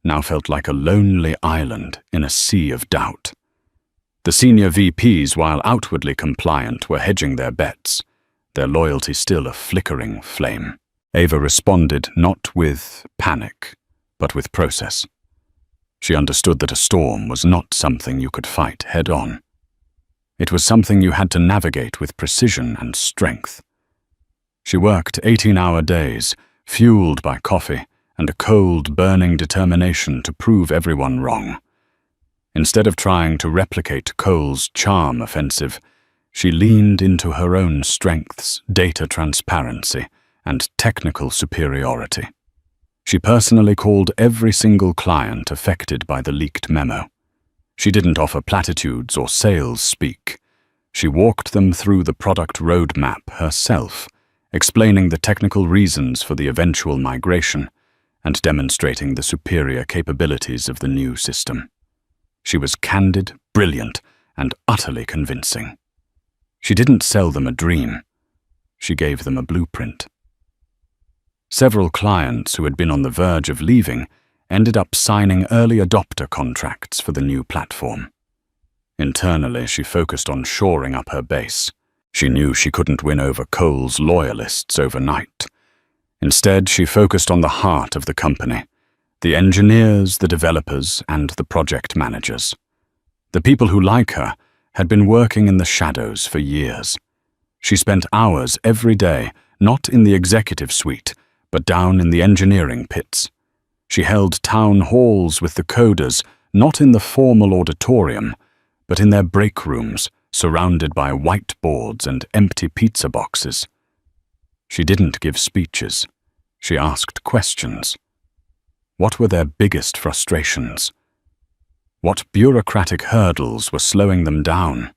now felt like a lonely island in a sea of doubt. The senior VPs, while outwardly compliant, were hedging their bets, their loyalty still a flickering flame. Ava responded not with panic, but with process. She understood that a storm was not something you could fight head-on. It was something you had to navigate with precision and strength. She worked 18-hour days, fueled by coffee and a cold, burning determination to prove everyone wrong. Instead of trying to replicate Cole's charm offensive, she leaned into her own strengths, data transparency, and technical superiority. She personally called every single client affected by the leaked memo. She didn't offer platitudes or sales speak. She walked them through the product roadmap herself, explaining the technical reasons for the eventual migration and demonstrating the superior capabilities of the new system. She was candid, brilliant, and utterly convincing. She didn't sell them a dream. She gave them a blueprint. Several clients who had been on the verge of leaving ended up signing early adopter contracts for the new platform. Internally, she focused on shoring up her base. She knew she couldn't win over Cole's loyalists overnight. Instead, she focused on the heart of the company, the engineers, the developers, and the project managers. The people who, like her, had been working in the shadows for years. She spent hours every day, not in the executive suite, but down in the engineering pits. She held town halls with the coders, not in the formal auditorium, but in their break rooms, surrounded by whiteboards and empty pizza boxes. She didn't give speeches. She asked questions. What were their biggest frustrations? What bureaucratic hurdles were slowing them down?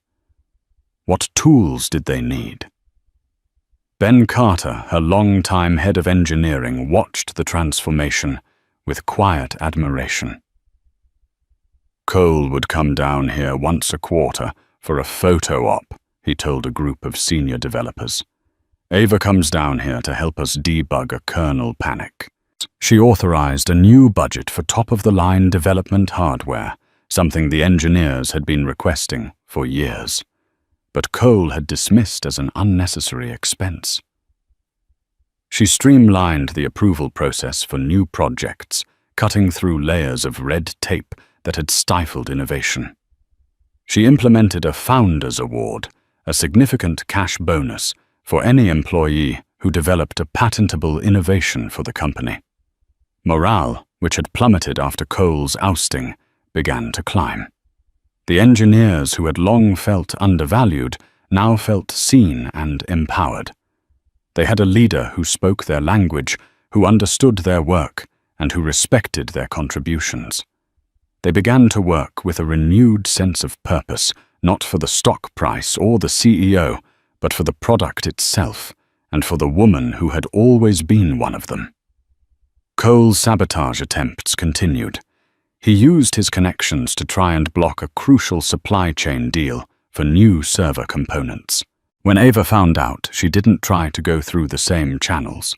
What tools did they need? Ben Carter, her longtime head of engineering, watched the transformation with quiet admiration. Cole would come down here once a quarter for a photo op, he told a group of senior developers. Ava comes down here to help us debug a kernel panic. She authorized a new budget for top-of-the-line development hardware, something the engineers had been requesting for years. But Cole had dismissed as an unnecessary expense. She streamlined the approval process for new projects, cutting through layers of red tape that had stifled innovation. She implemented a Founders Award, a significant cash bonus for any employee who developed a patentable innovation for the company. Morale, which had plummeted after Cole's ousting, began to climb. The engineers who had long felt undervalued now felt seen and empowered. They had a leader who spoke their language, who understood their work, and who respected their contributions. They began to work with a renewed sense of purpose, not for the stock price or the CEO, but for the product itself, and for the woman who had always been one of them. Cole's sabotage attempts continued. He used his connections to try and block a crucial supply chain deal for new server components. When Ava found out, she didn't try to go through the same channels.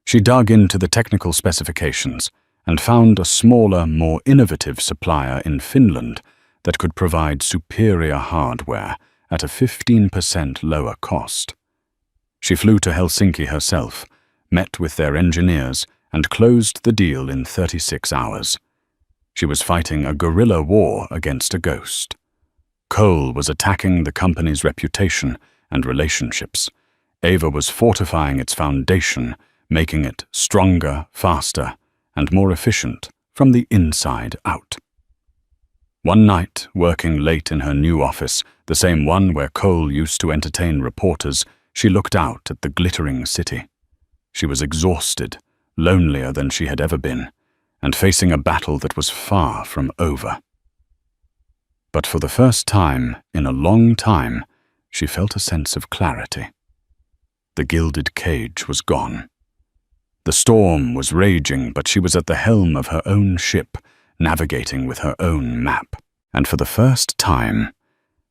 She dug into the technical specifications and found a smaller, more innovative supplier in Finland that could provide superior hardware at a 15% lower cost. She flew to Helsinki herself, met with their engineers, and closed the deal in 36 hours. She was fighting a guerrilla war against a ghost. Cole was attacking the company's reputation and relationships. Ava was fortifying its foundation, making it stronger, faster, and more efficient from the inside out. One night, working late in her new office, the same one where Cole used to entertain reporters, she looked out at the glittering city. She was exhausted, lonelier than she had ever been, and facing a battle that was far from over. But for the first time in a long time, she felt a sense of clarity. The gilded cage was gone. The storm was raging, but she was at the helm of her own ship, navigating with her own map. And for the first time,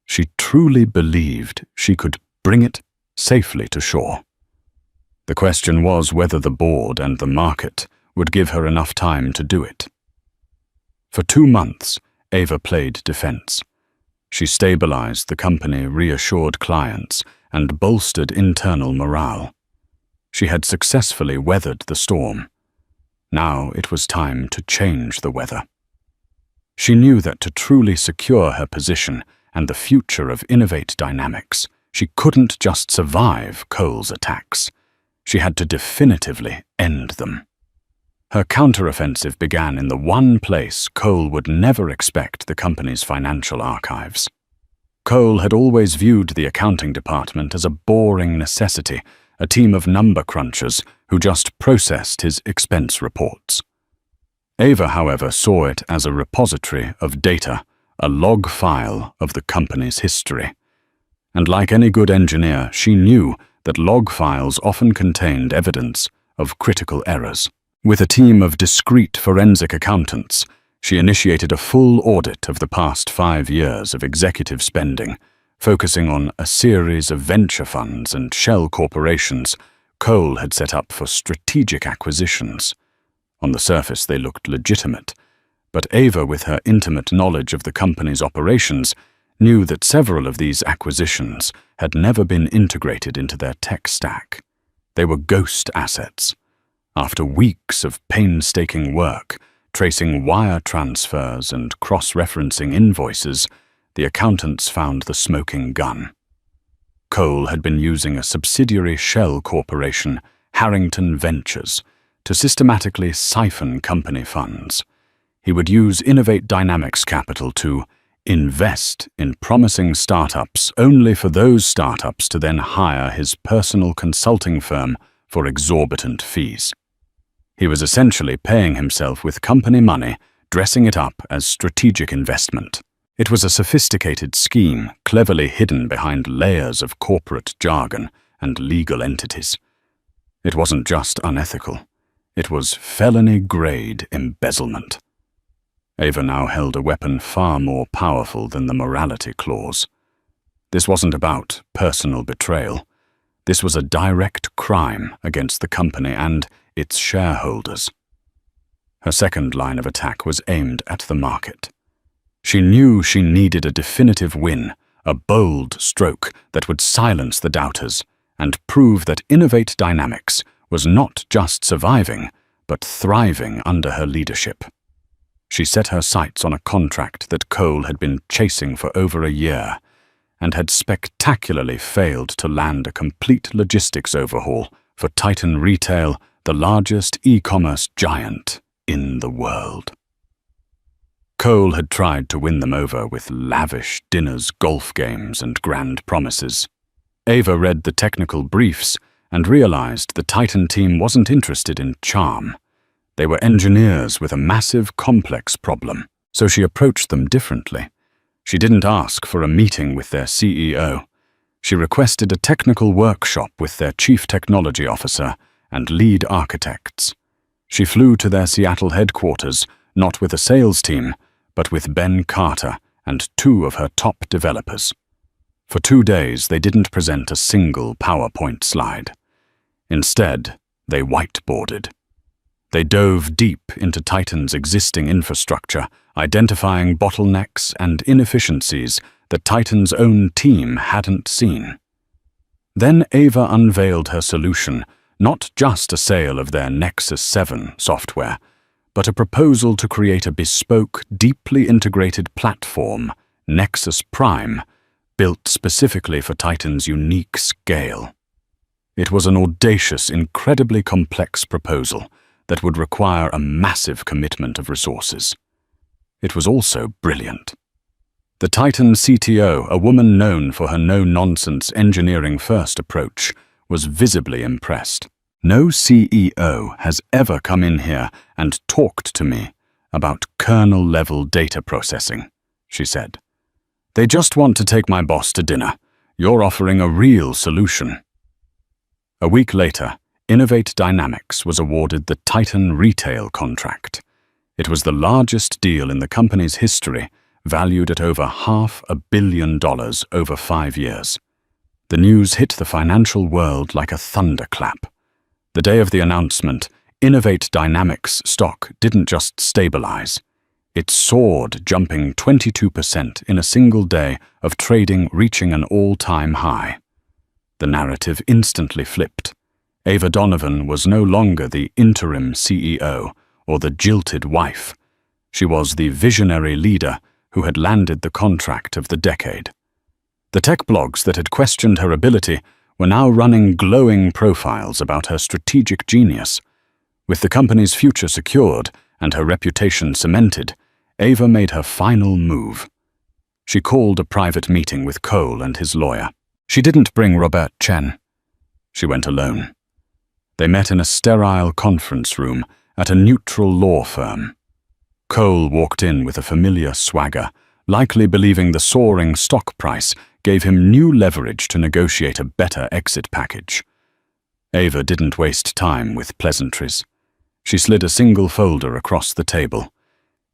she truly believed she could bring it safely to shore. The question was whether the board and the market would give her enough time to do it. For 2 months, Ava played defense. She stabilized the company, reassured clients, and bolstered internal morale. She had successfully weathered the storm. Now it was time to change the weather. She knew that to truly secure her position and the future of Innovate Dynamics, she couldn't just survive Cole's attacks. She had to definitively end them. Her counteroffensive began in the one place Cole would never expect: the company's financial archives. Cole had always viewed the accounting department as a boring necessity, a team of number crunchers who just processed his expense reports. Ava, however, saw it as a repository of data, a log file of the company's history. And like any good engineer, she knew that log files often contained evidence of critical errors. With a team of discreet forensic accountants, she initiated a full audit of the past 5 years of executive spending, focusing on a series of venture funds and shell corporations Cole had set up for strategic acquisitions. On the surface, they looked legitimate, but Ava, with her intimate knowledge of the company's operations, knew that several of these acquisitions had never been integrated into their tech stack. They were ghost assets. After weeks of painstaking work, tracing wire transfers and cross-referencing invoices, the accountants found the smoking gun. Cole had been using a subsidiary shell corporation, Harrington Ventures, to systematically siphon company funds. He would use Innovate Dynamics capital to invest in promising startups only for those startups to then hire his personal consulting firm for exorbitant fees. He was essentially paying himself with company money, dressing it up as strategic investment. It was a sophisticated scheme, cleverly hidden behind layers of corporate jargon and legal entities. It wasn't just unethical. It was felony-grade embezzlement. Ava now held a weapon far more powerful than the morality clause. This wasn't about personal betrayal. This was a direct crime against the company and its shareholders. Her second line of attack was aimed at the market. She knew she needed a definitive win, a bold stroke that would silence the doubters and prove that Innovate Dynamics was not just surviving, but thriving under her leadership. She set her sights on a contract that Cole had been chasing for over a year and had spectacularly failed to land a complete logistics overhaul for Titan Retail, the largest e-commerce giant in the world. Cole had tried to win them over with lavish dinners, golf games, and grand promises. Ava read the technical briefs and realized the Titan team wasn't interested in charm. They were engineers with a massive, complex problem, so she approached them differently. She didn't ask for a meeting with their CEO. She requested a technical workshop with their chief technology officer and lead architects. She flew to their Seattle headquarters, not with a sales team, but with Ben Carter and 2 of her top developers. For 2 days, they didn't present a single PowerPoint slide. Instead, they whiteboarded. They dove deep into Titan's existing infrastructure, identifying bottlenecks and inefficiencies that Titan's own team hadn't seen. Then Ava unveiled her solution, not just a sale of their Nexus 7 software, but a proposal to create a bespoke, deeply integrated platform, Nexus Prime, built specifically for Titan's unique scale. It was an audacious, incredibly complex proposal that would require a massive commitment of resources. It was also brilliant. The Titan CTO, a woman known for her no-nonsense engineering-first approach, was visibly impressed. No CEO has ever come in here and talked to me about kernel-level data processing, she said. They just want to take my boss to dinner. You're offering a real solution. A week later, Innovate Dynamics was awarded the Titan retail contract. It was the largest deal in the company's history, valued at over $500 million over 5 years. The news hit the financial world like a thunderclap. The day of the announcement, Innovate Dynamics stock didn't just stabilize. It soared, jumping 22% in a single day of trading, reaching an all-time high. The narrative instantly flipped. Ava Donovan was no longer the interim CEO or the jilted wife. She was the visionary leader who had landed the contract of the decade. The tech blogs that had questioned her ability were now running glowing profiles about her strategic genius. With the company's future secured and her reputation cemented, Ava made her final move. She called a private meeting with Cole and his lawyer. She didn't bring Robert Chen. She went alone. They met in a sterile conference room at a neutral law firm. Cole walked in with a familiar swagger, likely believing the soaring stock price gave him new leverage to negotiate a better exit package. Ava didn't waste time with pleasantries. She slid a single folder across the table.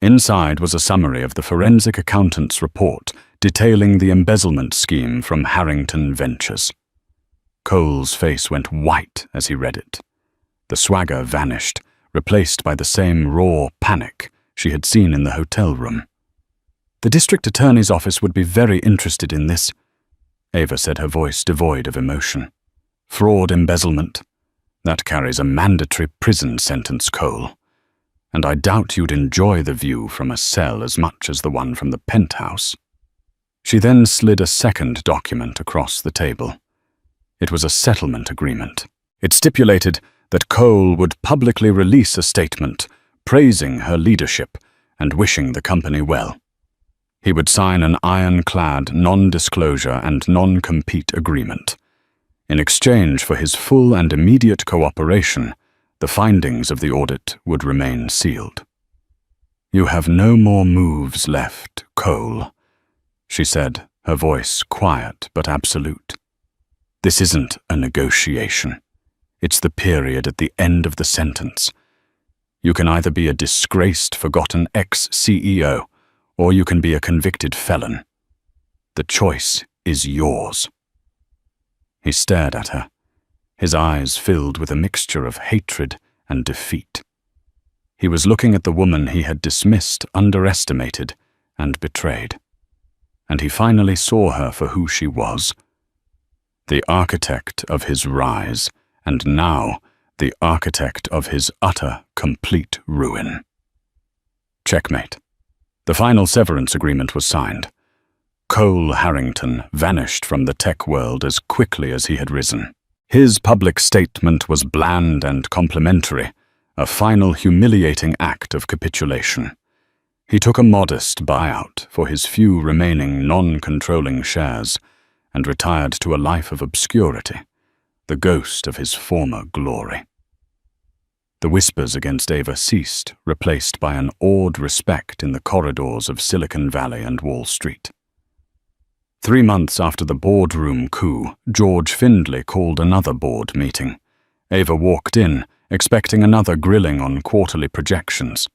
Inside was a summary of the forensic accountant's report detailing the embezzlement scheme from Harrington Ventures. Cole's face went white as he read it. The swagger vanished, replaced by the same raw panic she had seen in the hotel room. The district attorney's office would be very interested in this, Ava said, her voice devoid of emotion. Fraud embezzlement. That carries a mandatory prison sentence, Cole. And I doubt you'd enjoy the view from a cell as much as the one from the penthouse. She then slid a second document across the table. It was a settlement agreement. It stipulated that Cole would publicly release a statement praising her leadership and wishing the company well. He would sign an ironclad non-disclosure and non-compete agreement. In exchange for his full and immediate cooperation, the findings of the audit would remain sealed. You have no more moves left, Cole, she said, her voice quiet but absolute. This isn't a negotiation. It's the period at the end of the sentence. You can either be a disgraced, forgotten ex-CEO, or you can be a convicted felon. The choice is yours. He stared at her, his eyes filled with a mixture of hatred and defeat. He was looking at the woman he had dismissed, underestimated, and betrayed. And he finally saw her for who she was. The architect of his rise, and now the architect of his utter, complete ruin. Checkmate. The final severance agreement was signed. Cole Harrington vanished from the tech world as quickly as he had risen. His public statement was bland and complimentary, a final humiliating act of capitulation. He took a modest buyout for his few remaining non-controlling shares and retired to a life of obscurity, the ghost of his former glory. The whispers against Ava ceased, replaced by an awed respect in the corridors of Silicon Valley and Wall Street. 3 months after the boardroom coup, George Findlay called another board meeting. Ava walked in, expecting another grilling on quarterly projections.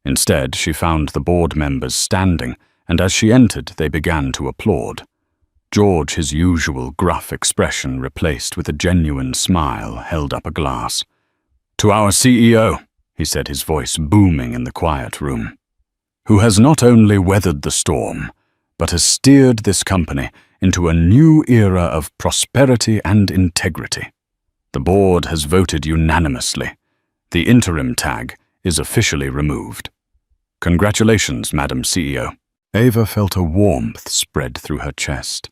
Instead, she found the board members standing, and as she entered, they began to applaud. George, his usual gruff expression replaced with a genuine smile, held up a glass. "To our CEO," he said, his voice booming in the quiet room, "who has not only weathered the storm, but has steered this company into a new era of prosperity and integrity." The board has voted unanimously. The interim tag is officially removed. Congratulations, Madam CEO. Ava felt a warmth spread through her chest,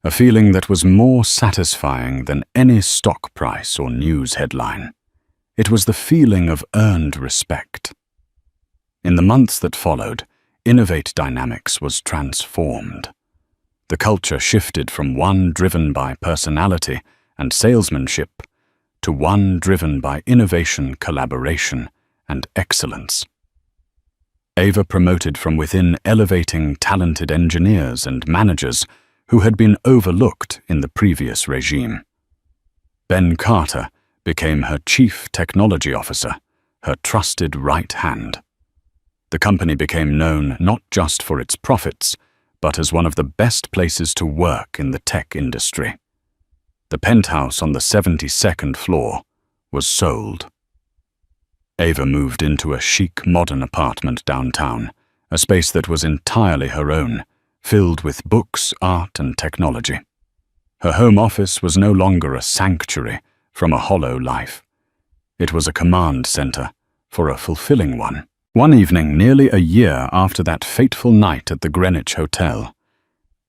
a feeling that was more satisfying than any stock price or news headline. It was the feeling of earned respect. In the months that followed, Innovate Dynamics was transformed. The culture shifted from one driven by personality and salesmanship to one driven by innovation, collaboration, and excellence. Ava promoted from within, elevating talented engineers and managers who had been overlooked in the previous regime. Ben Carter became her Chief Technology Officer, her trusted right hand. The company became known not just for its profits, but as one of the best places to work in the tech industry. The penthouse on the 72nd floor was sold. Ava moved into a chic, modern apartment downtown, a space that was entirely her own, filled with books, art, and technology. Her home office was no longer a sanctuary from a hollow life. It was a command center for a fulfilling one. One evening, nearly a year after that fateful night at the Greenwich Hotel,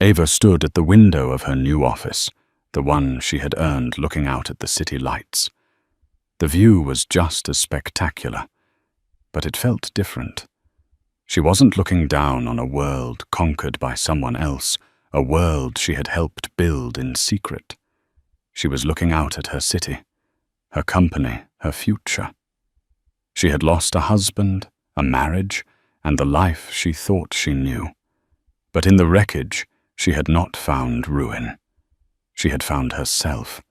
Ava stood at the window of her new office, the one she had earned looking out at the city lights. The view was just as spectacular, but it felt different. She wasn't looking down on a world conquered by someone else, a world she had helped build in secret. She was looking out at her city, her company, her future. She had lost a husband, a marriage, and the life she thought she knew. But in the wreckage, she had not found ruin. She had found herself.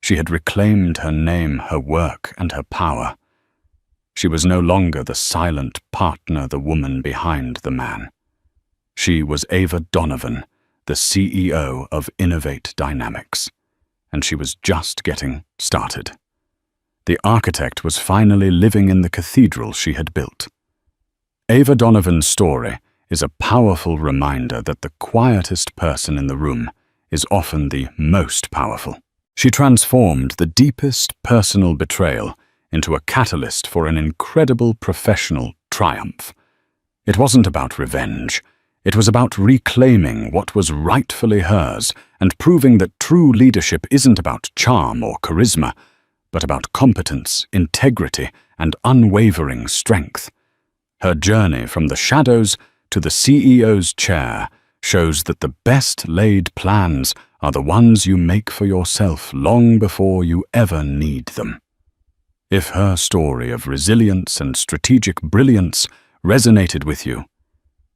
She had reclaimed her name, her work, and her power. She was no longer the silent partner, the woman behind the man. She was Ava Donovan, the CEO of Innovate Dynamics, and she was just getting started. The architect was finally living in the cathedral she had built. Ava Donovan's story is a powerful reminder that the quietest person in the room is often the most powerful. She transformed the deepest personal betrayal into a catalyst for an incredible professional triumph. It wasn't about revenge. It was about reclaiming what was rightfully hers and proving that true leadership isn't about charm or charisma, but about competence, integrity, and unwavering strength. Her journey from the shadows to the CEO's chair shows that the best laid plans are the ones you make for yourself long before you ever need them. If her story of resilience and strategic brilliance resonated with you,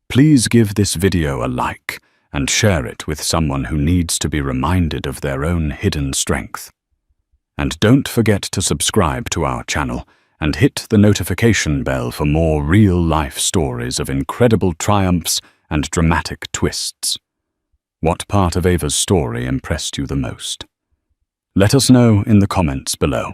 please give this video a like and share it with someone who needs to be reminded of their own hidden strength. And don't forget to subscribe to our channel and hit the notification bell for more real-life stories of incredible triumphs and dramatic twists. What part of Ava's story impressed you the most? Let us know in the comments below.